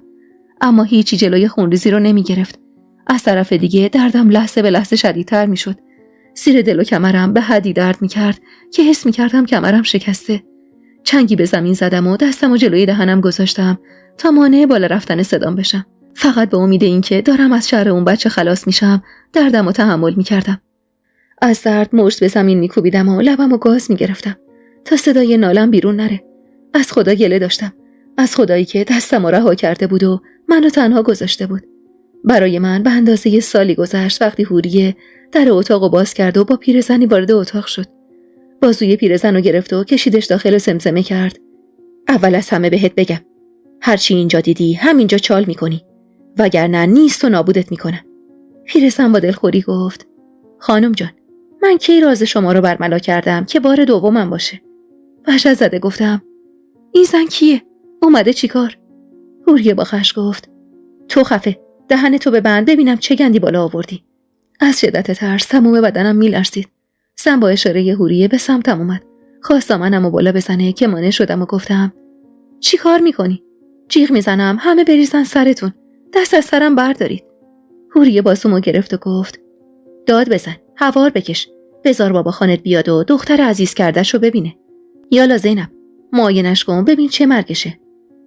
اما هیچی جلوی خونریزی رو نمیگرفت. از طرف دیگه دردم لحظه به لحظه شدیدتر میشد. زیر دل و کمرم به حدی درد میکرد که حس میکردم کمرم شکسته. چنگی به زمین زدم و دستمو جلوی دهنم گذاشتم تا مانع بالا رفتن صدام بشم. فقط به امید اینکه دارم از شر اون بچه خلاص میشم دردمو تحمل میکردم. از درد مشت به زمین میکوبیدم و لبمو گاز میگرفتم تا صدای نالم بیرون نره. از خدا گله داشتم، از خدایی که دستمو رها کرده بود و منو تنها گذاشته بود. برای من به اندازه سالی گذشت وقتی حوریه در اتاقو باز کرد و با پیرزنی وارد اتاق شد. بازوی پیرزنو گرفت و کشیدش داخل و زمزمه کرد اول از همه بهت بگم هرچی اینجا دیدی همینجا چال میکنی، وگرنه نیست و نابودت میکنم. پیرزن با دلخوری گفت خانم جان، من کی راز شما رو برملا کردم که بار دومم باشه؟ وحشت زده گفتم این زن کیه؟ اومده چیکار؟ حوریه با خشم گفت تو خفه، دهنتو ببند ببینم چه گندی بالا آوردی. از شدت ترس تمام بدنم میلرزید. زن با اشاره حوریه به سمتم اومد. خواست دامنمو بالا بزنه که مانع شدم و گفتم چی کار میکنی؟ جیغ میزنم همه بریزن سرتون، دست از سرم بردارید. حوریه بازومو گرفت و گفت داد بزن، هوار بکش، بذار بابا خانت بیاد و دختر عزیز کرده‌شو ببینه. یالا زینب معاینش کن ببین چه مرگشه،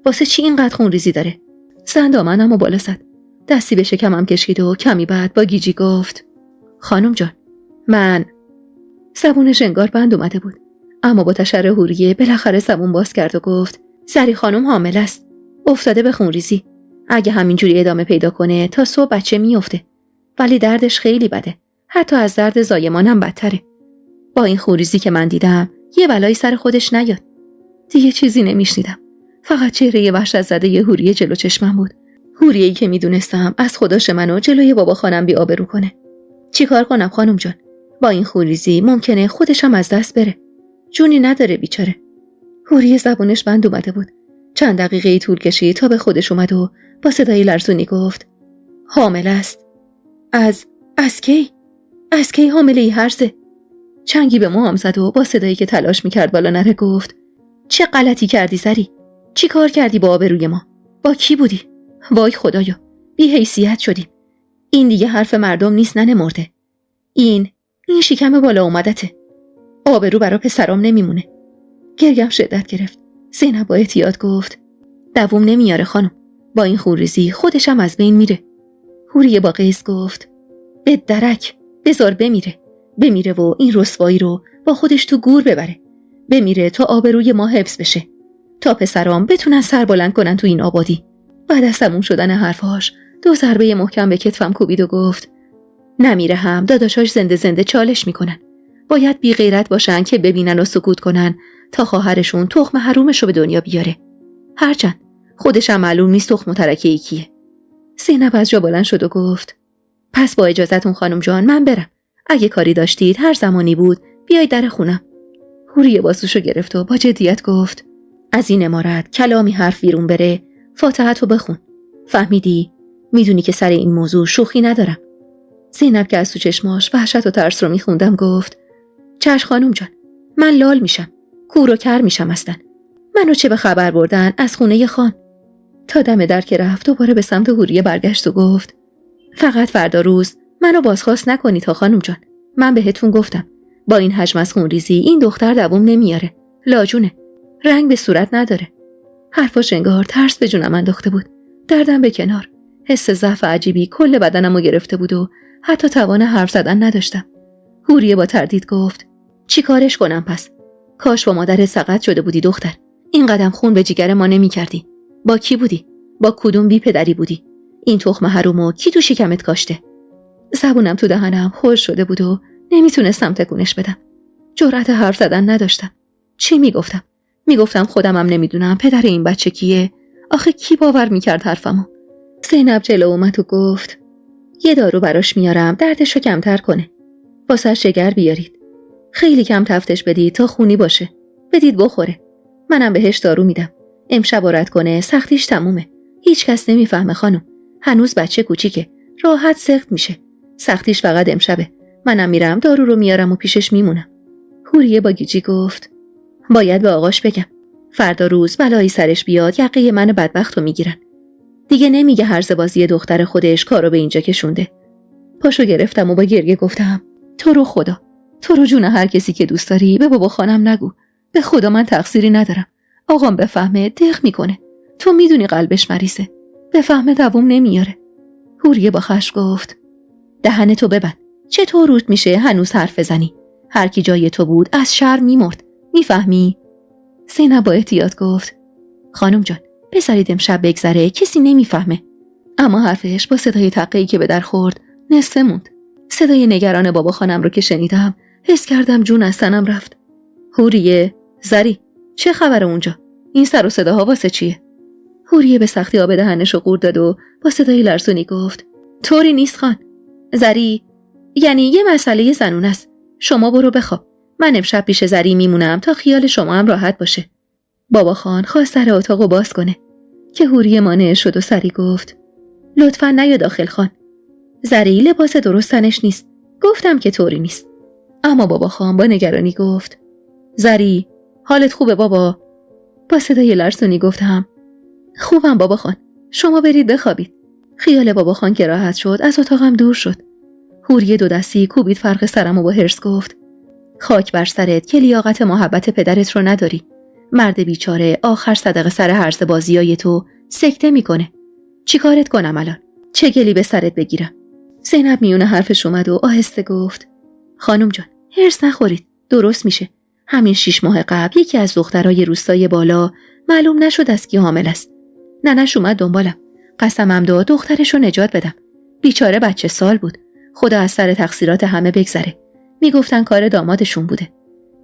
واسه چی اینقدر خون ریزی داره. زن دامنمو بالا زد، دستی به شکمم کشید و کمی بعد با گیجی گفت خانم جان من. زبونش انگار بند اومده بود، اما با تشر حوریه بالاخره زبون باز کرد و گفت زری خانم حامل است، افتاده به خونریزی. اگه همینجوری ادامه پیدا کنه تا صبح بچه میفته، ولی دردش خیلی بده، حتی از درد زایمانم بدتره. با این خونریزی که من دیدم یه بلایی سر خودش نیاد. دیگه چیزی نمیشنیدم، فقط چهره وحشت زده حوریه جلو چشمم بود. حوریه‌ای که میدونستم از خداش منو جلوی بابا خانم بی آبرو کنه. چیکار کنم خانم جان؟ با این خونریزی ممکنه خودشم از دست بره. جونی نداره بیچاره. حوریه زبونش بند اومده بود. چند دقیقه طول کشید تا به خودش اومد و با صدای لرزونی گفت: حامل است. از کی؟ از کی حامله ای هرزه؟ چنگی به موام زد و با صدایی که تلاش میکرد بالا نره گفت: چه غلطی کردی زری؟ چی کار کردی با آبروی ما؟ با کی بودی؟ وای خدایا، بی حیثیت شدیم. این دیگه حرف مردم نیست ننه مرده. این شکم بالا اومدته. آبرو برا پسرام نمیمونه. گرگم شدت گرفت. زینب با احتیاط گفت: دووم نمیاره خانم. با این خونریزی خودشم از بین میره. حوریه با قیس گفت: به درک، بذار بمیره و این رسوایی رو با خودش تو گور ببره. بمیره تا آبروی ما حفظ بشه، تا پسرام بتونن سر بلند کنن تو این آبادی. بعد از تموم شدن حرفاش 2 ضربه محکم به کتفم کوبید و گفت: نمیره هم داداشاش زنده چالش میکنن. باید بی غیرت باشن که ببینن و سکوت کنن تا خواهرشون تخم حرومش رو به دنیا بیاره. هرچند خودشم معلوم نیست تخم و ترکه ای کیه. زینب از جا بلند شد و گفت: پس با اجازهتون خانم جان من برم. اگه کاری داشتید هر زمانی بود بیاید در خونم. حوریه بازوشو گرفت و با جدیت گفت: از این امارت کلامی حرف بیرون بره فاتحه‌تو بخون. فهمیدی؟ میدونی که سر این موضوع شوخی ندارم. زینب که از تو چشماش وحشت و ترس رو میخوندم گفت: چشم خانم جان، من لال میشم، کور و کر میشم اصلا. منو چه به خبر بردن از خونه خان؟ تا دم در که رفت دوباره به سمت حوریه برگشت و گفت: فقط فردا روز منو بازخواست نکنی تا خانم جان. من بهتون گفتم با این حجم از خونریزی این دختر دووم نمیاره. لاجونه، رنگ به صورت نداره. حرفاش انگار ترس به جونم انداخته بود. دردم به کنار. حس ضعف عجیبی کل بدنمو گرفته بود و حتی توان حرف زدن نداشتم. حوریه با تردید گفت: چی کارش کنم پس؟ کاش با مادرت سقط شده بودی دختر. این قدم خون به جیگر ما نمی کردی. با کی بودی؟ با کدوم بی پدری بودی؟ این تخم حرومو کی تو شکمت کاشته؟ زبونم تو دهنم خشک شده بود و نمیتونستم تکونش بدم. جرأت حرف زدن نداشتم. چی میگفتم؟ میگفتم خودمم نمیدونم پدر این بچه کیه. آخه کی باور میکرد حرفمو؟ زینب جلو اومد و گفت: یه دارو براش میارم دردشو کمتر کنه. واسه شگر بیارید. خیلی کم تفتش بدید تا خونی باشه. بدید بخوره. منم بهش دارو میدم. امشب رد کنه سختیش تمومه. هیچ کس نمیفهمه خانم. هنوز بچه کوچیکه. راحت سخت میشه. سختیش فقط امشبه. منم میرم دارو رو میارم و پیشش میمونم. حوریه با گیجی گفت: باید به آقاش بگم. فردا روز بلایی سرش بیاد یقه من بدبختو میگیرن. دیگه نمیگه هرز بازی دختر خودش کارو به اینجا کشونده. پاشو گرفتم و با گریه گفتم: تو رو خدا، تو رو جون هر کسی که دوست داری به بابا خانم نگو. به خدا من تقصیری ندارم. آقام بفهمه دق میکنه. تو میدونی قلبش مریضه. بفهمه دووم نمیاره. حوریه با خشم گفت: دهنتو ببند. چطور روت میشه هنوز حرف بزنی؟ هر کی جای تو بود از شرم میمرد. میفهمی؟ زینب با احتیاط گفت: خانم جان، بذارید امشب بگذره، کسی نمیفهمه. اما حرفش با صدای تقیی که به در خورد نصفه موند. صدای نگران بابا خانم رو که شنیدم حس کردم جون از تنم رفت. حوریه، زری، چه خبر اونجا؟ این سر و صداها واسه چیه؟ حوریه به سختی آب دهنشو قورت داد و با صدای لرزونی گفت: طوری نیست خان. زری، یعنی یه مسئله زنونه است. شما برو بخواب. من امشب پیش زری میمونم تا خیال شما هم راحت باشه. بابا خان خواست در اتاقو باز کنه که حوریه مانع شد و سری گفت: لطفاً نیا داخل خان. زری لباس درست تنش نیست. گفتم که طوری نیست. اما بابا خان با نگرانی گفت: زری، حالت خوبه بابا؟ با صدای لرزونی گفتم: خوبم بابا خان. شما برید بخوابید. خیال بابا خان که راحت شد از اتاقم دور شد. حوریه 2 دستی کوبید فرق سرم و با حرص گفت: خاک بر سرت که لیاقت محبت پدرت رو نداری. مرد بیچاره آخر صدقه سر هرز بازیای تو سکته میکنه. چی کارت کنم الان؟ چه گلی به سرت بگیرم؟ زینب میونه حرفش اومد و آهسته گفت: خانم جان، هرس نخورید. درست میشه. همین 6 ماه قبل یکی از دخترای روستای بالا معلوم نشد از کی حامل است. ننش اومد دنبالم. قسمم داد دخترشو نجات بدم. بیچاره بچه سال بود. خدا از سر تقصیرات همه بگذره. میگفتن کار دامادشون بوده.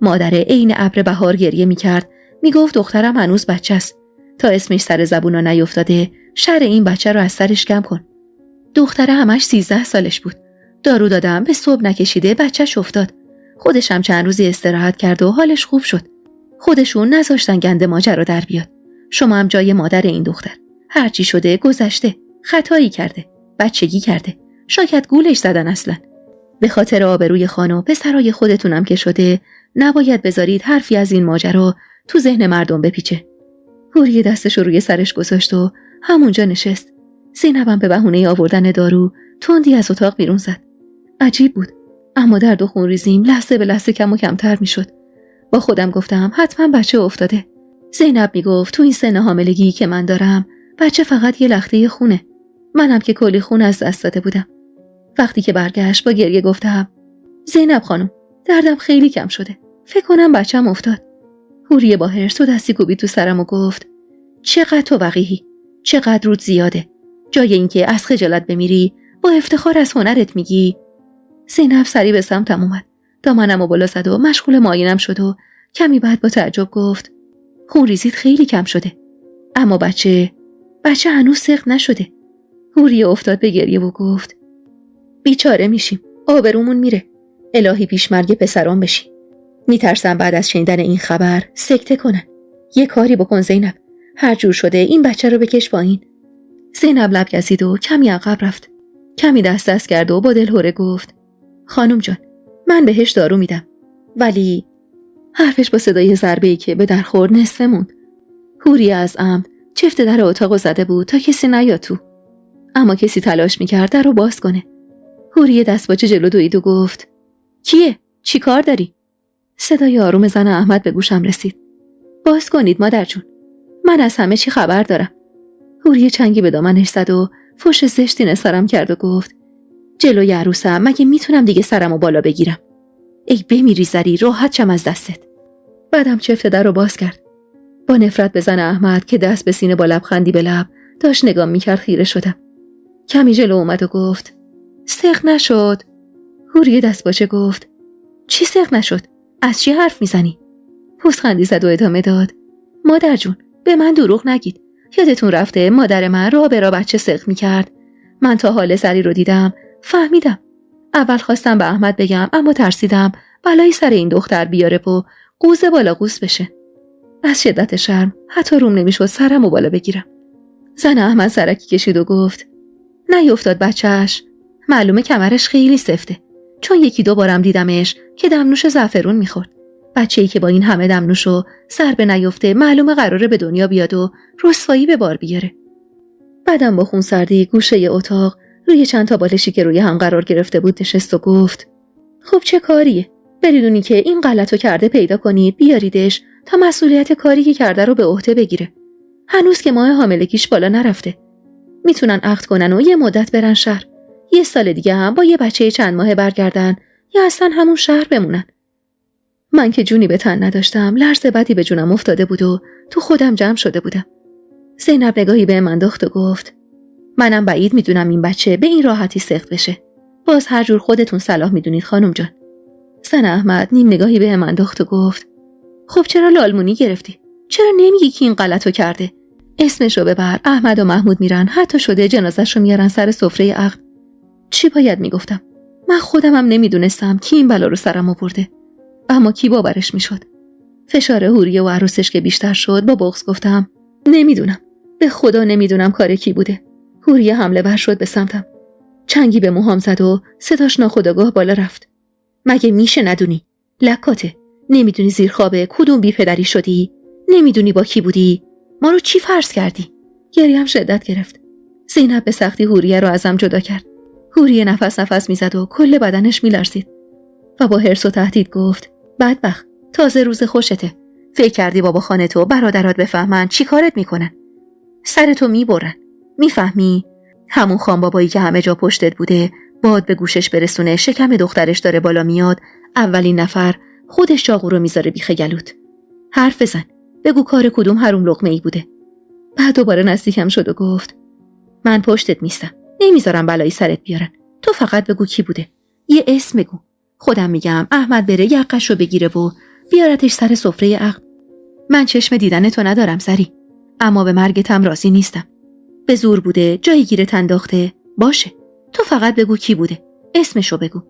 مادر عین ابر بهار گریه میکرد. میگفت دخترم هنوز بچه است. تا اسمش سر زبونا نیفتاده شر این بچه رو از سرش کم کن. دختره همش 13 سالش بود. دارو دادم به صبح نکشیده بچهش افتاد. خودش هم چند روزی استراحت کرد و حالش خوب شد. خودشون نذاشتن گنده ماجرا در بیاد. شما هم جای مادر این دختر. هرچی شده گذشته. خطایی کرده. بچگی کرده. شاید گولش زدن اصلا. به خاطر آبروی خانه و پسرای خودتونم که شده نباید بذارید حرفی از این ماجرا تو ذهن مردم بپیچه. حوری دستش رو روی سرش گذاشت و همونجا نشست. زینبم به بهونه آوردن دارو تندی از اتاق بیرون زد. عجیب بود، اما درد و خونریزیم لحظه به لحظه کم و کمتر میشد. با خودم گفتم حتما بچه افتاده. زینب میگفت تو این سن حاملگی که من دارم بچه فقط یه لخته خونه. منم که کلی خون از دست داده بودم. وقتی که برگشت با گریه گفتم زینب خانم دردم خیلی کم شده. فکر کنم بچه‌م افتاد. حوریه با حرص و دستی کوبید تو سرم و گفت چقدر تو وقیحی، چقدر رود زیاده. جای اینکه از خجالت بمیری با افتخار از هنرت میگی. زینب سری به سمتم اومد. دامنمو بالا زد و مشغول معاینم شد و کمی بعد با تعجب گفت خونریزیت خیلی کم شده. اما بچه هنوز سقط نشده. حوریه افتاد به گریه و گفت بیچاره میشیم. آبرومون میره. الهی پیش مرگ پسران بشی. میترسم بعد از شنیدن این خبر سکته کنن. یه کاری بکن زینب. هر جور شده این بچه رو بکش پایین. زینب لب گزید و کمی عقب رفت. کمی دست کرد و با دلهره گفت خانم جان من بهش دارو میدم. ولی حرفش با صدای ضربه‌ای که به در خورد نصفه موند. حوریه از عمد چفت در اتاقو زده بود تا کسی نیاد تو. اما کسی تلاش میکرد در رو باز کنه. حوریه دستپاچه جلو دوید و گفت کیه؟ چی کار داری؟ صدای آروم زن احمد به گوشم رسید. باز کنید مادر جون. من از همه چی خبر دارم. حوریه چنگی به دامنش زد و فوش زشتی نثارم کرد و گفت جلوی عروسم مگه میتونم دیگه سرمو بالا بگیرم؟ ای بمیری زری راحت شم از دستت. بعدم چفت در رو باز کرد. با نفرت به زن احمد که دست به سینه با لبخندی به لب داشت نگام میکرد خیره شدم. کمی جلو اومد و گفت سقط نشد. حوریه دستپاچه گفت چی سقط نشد؟ از چی حرف میزنی؟ پوزخندی زد و ادامه داد مادر جون به من دروغ نگید. یادتون رفته مادر من راه به راه بچه سقط میکرد. من تا حال زری رو دیدم فهمیدم. اول خواستم به احمد بگم اما ترسیدم بلایی سر این دختر بیاره و قوزه بالا قوز بشه. از شدت شرم حتی روم نمیشد سرمو بالا بگیرم. زن احمد سرکی کشید و گفت نیفتاد بچهش. معلومه کمرش خیلی سفته. چون یکی دو بارم دیدمش که دمنوش زعفرون میخورد. بچه‌ای که با این همه دمنوشو سر به نیفته معلومه قراره به دنیا بیاد و رسوایی به بار بیاره. بعدم با خونسردی گوشه اتاق روی چند تا بالشی که روی هم قرار گرفته بود نشست و گفت خب چه کاریه؟ بریدونی که این غلطو کرده پیدا کنید بیاریدش تا مسئولیت کاری که کرده رو به عهده بگیره. هنوز که ماه حاملگیش بالا نرفته. میتونن عقد کنن و یه مدت برن شهر. یه سال دیگه هم با یه بچه چند ماه برگردن یا اصلا همون شهر بمونن. من که جونی به تن نداشتم لرز بدی به جونم افتاده بود و تو خودم جمع شده بودم. زینب نگاهی به من انداخت و گفت منم بعید میدونم این بچه به این راحتی سقط بشه. باز هر جور خودتون صلاح میدونید خانم جان. زن احمد نیم نگاهی به من انداخت و گفت خب چرا لالمونی گرفتی؟ چرا نمیگی کی این غلطو کرده؟ اسمشو ببر. احمد و محمود میرن حتی شده جنازه‌شو میارن سر سفره عقد. چی باید میگفتم؟ من خودم هم نمیدونستم کی این بلا رو سرم آورده. اما کی باورش میشد؟ فشار حوریه و عروسش که بیشتر شد با بغض گفتم نمیدونم. به خدا نمیدونم کار کی بوده. حوریه حمله ور شد به سمتم. چنگی به موهام زد و صداش ناخودآگاه بالا رفت. مگه میشه ندونی؟ لکاته. نمیدونی زیر خوابه کدوم بی پدری شدی؟ نمیدونی با کی بودی؟ ما رو چی فرض کردی؟ گریم شدت گرفت. زینب به سختی حوریه رو ازم جدا کرد. حوریه نفس میزد و کل بدنش میلرزید و با حرص و تهدید گفت بدبخت تازه روز خوشته. فکر کردی بابا خانه تو برادرات بفهمن چی کارت میکنن؟ سرتو میبرن. میفهمی؟ همون خان بابایی که همه جا پشتت بوده باد به گوشش برسونه شکم دخترش داره بالا میاد اولین نفر خودش چاقو رو میذاره بیخ گلوت. حرف بزن. بگو کار کدوم حروم لقمه ای بوده. بعد دوباره نزدیکم شد و گفت من پشتت میستم. نمیذارم بلایی سرت بیارن. تو فقط بگو کی بوده. یه اسم بگو. خودم میگم احمد بره یقش رو بگیره و بیارتش سر سفره عقد. من چشم دیدن تو ندارم سری. اما به مرگتم راضی نیستم. به زور بوده، جایی گیرت انداخته. باشه، تو فقط بگو کی بوده، اسمشو بگو.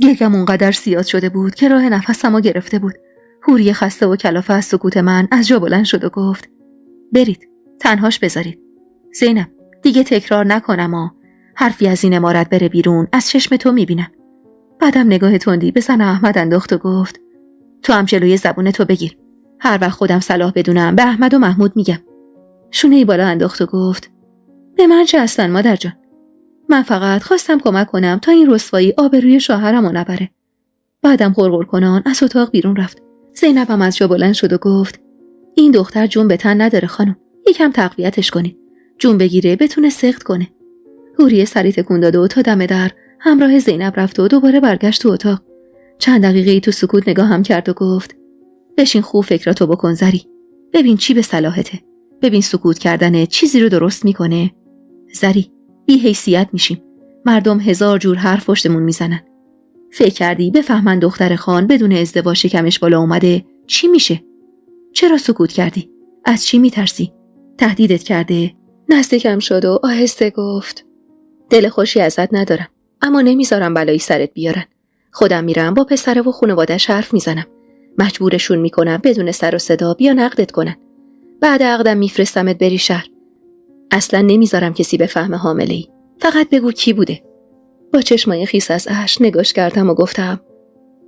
گرگم اونقدر زیاد شده بود که راه نفسمو گرفته بود. حوری خسته و کلافه از سکوت من از جا بلند شد و گفت برید، تنهاش بذارید. زینب، دیگه تکرار نکنم حرفی از این عمارت بره بیرون از چشم تو میبینم. بعدم نگاه تندی به زن احمد انداخت و گفت تو هم جلوی زبون تو بگیر. هر وقت خودم صلاح بدونم به احمد و محمود میگم. شونه بالا انداخت و گفت به من چه اصلا مادر جان؟ من فقط خواستم کمک کنم تا این رسوایی آبروی شوهرمو نبره. بعدم غرغر کنان از اتاق بیرون رفت. زینبم از جا بلند شد و گفت این دختر جون به تن نداره خانم، یکم تقویتش کنید، جون بگیره بتونه سقط کنه. حوری سری تکون داد و تا دم در همراه زینب رفت و دوباره برگشت تو اتاق. چند دقیقه تو سکوت نگاهم کرد و گفت بشین خوب فکراتو بکن زری، ببین چی به صلاحته، ببین سکوت کردن چیزی رو درست میکنه. زری، بی حیثیت میشیم، مردم هزار جور حرف پشتمون میزنن. فکر کردی بفهمن دختر خان بدون ازدواج شکمش بالا اومده چی میشه؟ چرا سکوت کردی؟ از چی میترسی؟ تهدیدت کرده؟ نزدیکم شد و آهسته گفت دل خوشی ازت ندارم، اما نمیذارم بلایی سرت بیارن. خودم میرم با پسره و خانواده‌اش حرف میزنم، مجبورشون میکنم بدون سر و صدا بیا نقدت کنن. بعد عقدم میفرستمت بری شهر. اصلا نمیذارم کسی بفهمه حامله‌ای. فقط بگو کی بوده. با چشمای خیس از اشک نگاش کردم و گفتم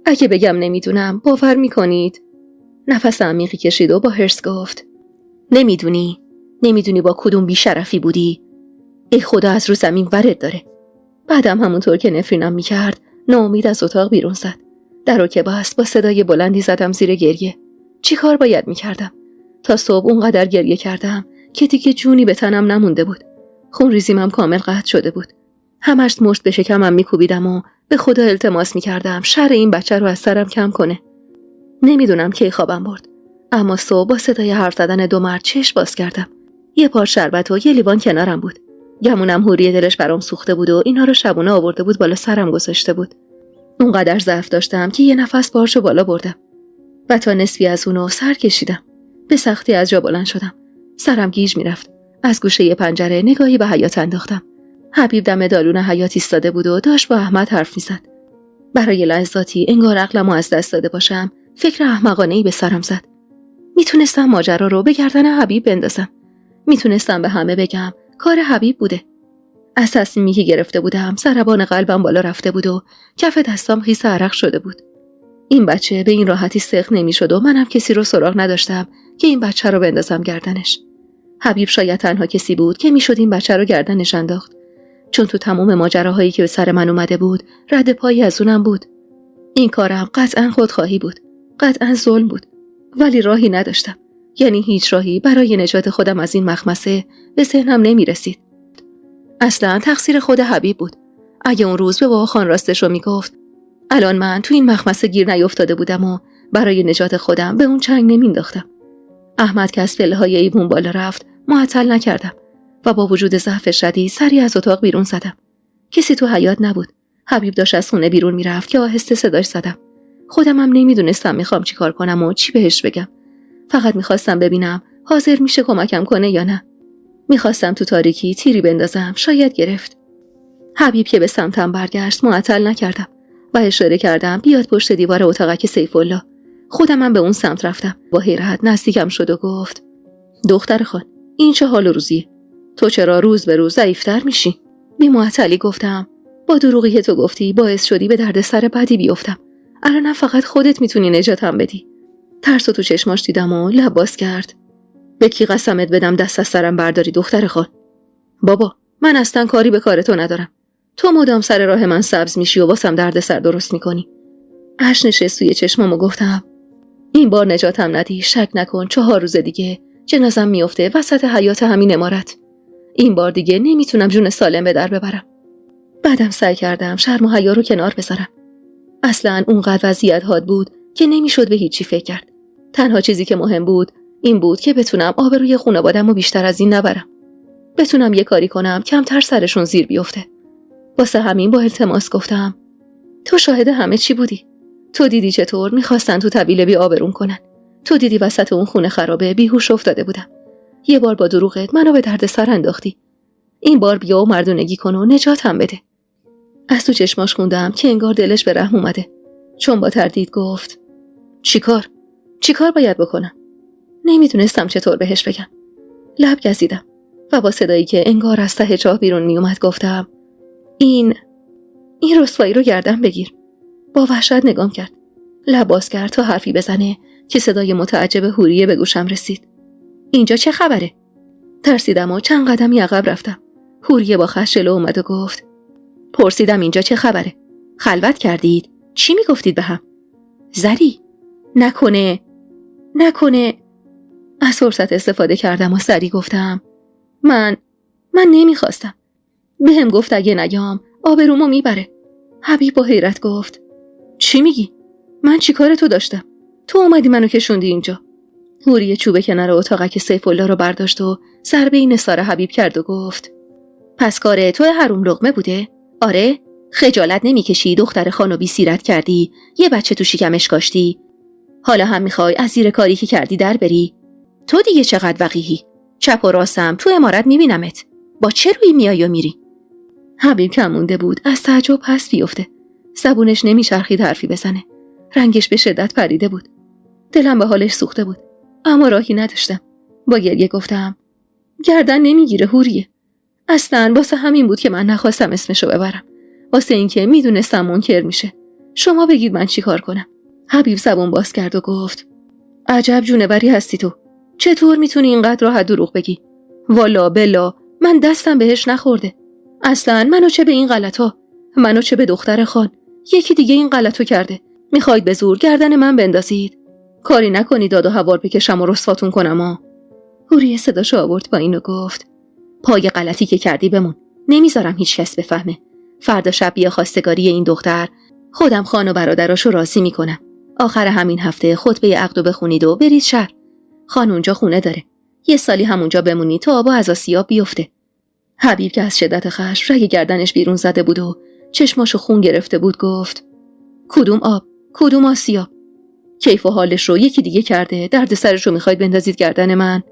اگه بگم نمیدونم باور میکنید؟ نفس عمیقی کشید و با حرص گفت نمیدونی با کدوم بیشرفی بودی؟ ای خدا از رو زمین ورد داره. بعدم همونطور که نفرینم میکرد ناامید از اتاق بیرون زد. درو که بست با صدای بلندی زدم زیر گریه. چی کار باید میکردم؟ تا صبح اونقدر گریه کردم که دیگه جونی به تنم نمونده بود. خون ریزیمم کامل قطع شده بود. همش مشت به شکمم میکوبیدم و به خدا التماس میکردم شر این بچه رو از سرم کم کنه. نمیدونم کی خوابم برد، اما صبح با صدای حرف زدن دو مرد چشم باز کردم. یه پار شربت و یه لیوان کنارم بود. گمونم حوری دلش برام سوخته بود و اینا رو شبونه آورده بود بالا سرم گذاشته بود. اونقدر ضعف داشتم که یه نفس بارشو بالا بردم و تا نصفی از اونو سر کشیدم. به سختی از جا بلند شدم. سرم گیج میرفت. از گوشه یه پنجره نگاهی به حیاط انداختم. حبیب دم دالون حیاط ایستاده بود و داشت با احمد حرف میزد. برای لحظاتی انگار عقلمو از دست داده باشم، فکر احمقانه‌ای به سرم زد. میتونستم ماجرا رو به گردن حبیب بندازم. میتونستم به همه بگم کار حبیب بوده. از تصمیمی که گرفته بودم ضربان قلبم بالا رفته بود و کف دستام خیس عرق شده بود. این بچه به این راحتی سقط نمیشد و منم کسی رو سراغ نداشتم که این بچه رو بندازم گردنش. حبیب شاید تنها کسی بود که میشد این بچه رو گردنش انداخت، چون تو تمام ماجراهایی که به سر من اومده بود رد پایی از اونم بود. این کارم قطعاً خودخواهی بود، قطعاً ظلم بود، ولی راهی نداشتم. یعنی هیچ راهی برای نجات خودم از این مخمسه به ذهنم نمیرسید. اصلا تقصیر خود حبیب بود. اگه اون روز به بابا خان راستش رو میگفت، الان من تو این مخمسه گیر نیافتاده بودم و برای نجات خودم به اون چنگ نمینداختم. احمد که از پله‌های ایوون بالا رفت معطل نکردم و با وجود ضعف شدید سری از اتاق بیرون زدم. کسی تو حیاط نبود. حبیب داشت از خونه بیرون میرفت که آهسته صداش زدم. خودم هم نمیدونستم میخوام چی کار کنم و چی بهش بگم. فقط میخواستم ببینم حاضر میشه کمکم کنه یا نه. میخواستم تو تاریکی تیری بندازم، شاید گرفت. حبیب که به سمتم برگشت معطل نکردم و اشاره کردم بیاد پشت دیوار اتاقک سیف الله. خودم هم به اون سمت رفتم. با حیرت نزدیکم شد و گفت دختر خان، این چه حال و روزیه؟ تو چرا روز به روز ضعیف‌تر میشی؟ بی معطلی گفتم با دروغی که تو گفتی باعث شدی به درد سر بدی بیفتم. الان فقط خودت میتونی نجاتم بدی. ترسو تو چشماش دیدم و لب باز کرد. به کی قسمت بدم دست از سرم برداری دختر خان؟ بابا، من اصلا کاری به کار تو ندارم. تو مدام سر راه من سبز میشی و واسم درد سر درست میکنی. اشک نشست توی چشمامو گفتم این بار نجاتم ندی، شک نکن 4 روز دیگه جنازم میفته وسط حیاط همین عمارت. این بار دیگه نمیتونم جون سالم به در ببرم. بعدم سعی کردم شرم و حیا رو کنار بذارم. اصلا اونقدر وضعیت حاد بود که نمیشد به هیچی فکر کرد. تنها چیزی که مهم بود این بود که بتونم آبروی خانواده‌مو بیشتر از این نبرم. بتونم یه کاری کنم کمتر سرشون زیر بیفته. واسه همین با التماس گفتم تو شاهد همه چی بودی. تو دیدی چطور میخواستن تو طویله بی آبرون کنن. تو دیدی وسط اون خونه خرابه بیهوش افتاده بودم. یه بار با دروغت منو به درد سر انداختی. این بار بیا و مردونگی کن و نجاتم بده. از تو چشماش خوندم که انگار دلش به رحم اومده، چون با تردید گفت چیکار باید بکنم؟ نمیتونستم چطور بهش بگم. لب گزیدم و با صدایی که انگار از ته جاه بیرون میومد گفتم این رسوایی رو گردن بگیر. با وحشت نگام کرد. لب باز کرد تا حرفی بزنه که صدای متعجب حوریه به گوشم رسید. اینجا چه خبره؟ ترسیدم و چند قدمی عقب رفتم. حوریه با خش جلو اومد و گفت پرسیدم اینجا چه خبره؟ خلوت کردید؟ چی میگفتید به هم؟ زری؟ نکنه. از فرصت استفاده کردم و سری گفتم من نمیخواستم. بهم گفت اگه نگم آبرومو میبره. حبیب با حیرت گفت چی میگی؟ من چی کار تو داشتم؟ تو اومدی منو کشوندی اینجا. حوریه چوب کنار اتاقک سیف الله رو برداشت و سر به این سار حبیب کرد و گفت پس کار تو حروم لقمه بوده؟ آره؟ خجالت نمیکشی دختر خانو بی سیرت کردی، یه بچه تو شکمش کاشتی، حالا هم میخوای از زیر کاری که کردی در بری؟ تو دیگه چقدر وقیحی؟ چپ و راستم تو عمارت میبینمت، با چه روی میای و میری؟ حبیب کم مونده بود از تعجب پس بیفته. زبونش نمیچرخید حرفی بزنه. رنگش به شدت پریده بود. دلم به حالش سوخته بود، اما راهی نداشتم. با گریه گفتم گردن نمیگیره حوریه. اصلاً واسه همین بود که من نخواستم اسمشو ببرم، واسه اینکه میدونستم منکر میشه. شما بگید من چی کار کنم؟ حبیب زبون باز کرد و گفت عجب جونوری هستی تو. چطور میتونی اینقدر راحت دروغ بگی؟ والا بلا من دستم بهش نخورده. اصلاً منو چه به این غلطا، منو چه به دختر خان، یکی دیگه این غلطو کرده. میخواید به زور گردن من بندازید؟ کاری نکنید داد و هوار بکشم و رسواتون کنم. حوریه صداشو آورد پایین و گفت پای غلطی که کردی بمون، نمیذارم هیچ کس بفهمه. فردا شب بیا خواستگاری این دختر، خودم خان و برادراشو راضی میکنم. آخر همین هفته خطبه عقدو بخونید و برید شهر. خان اونجا خونه داره، یه سالی همونجا بمونی تا آب و از آسیاب بیفته. حبیب که از شدت خشم رگ گردنش بیرون زده بود و چشماشو خون گرفته بود گفت کدوم آب؟ کدوم آسیاب؟ کیف و حالش رو یکی دیگه کرده، درد سرش رو میخواید بندازید گردن من؟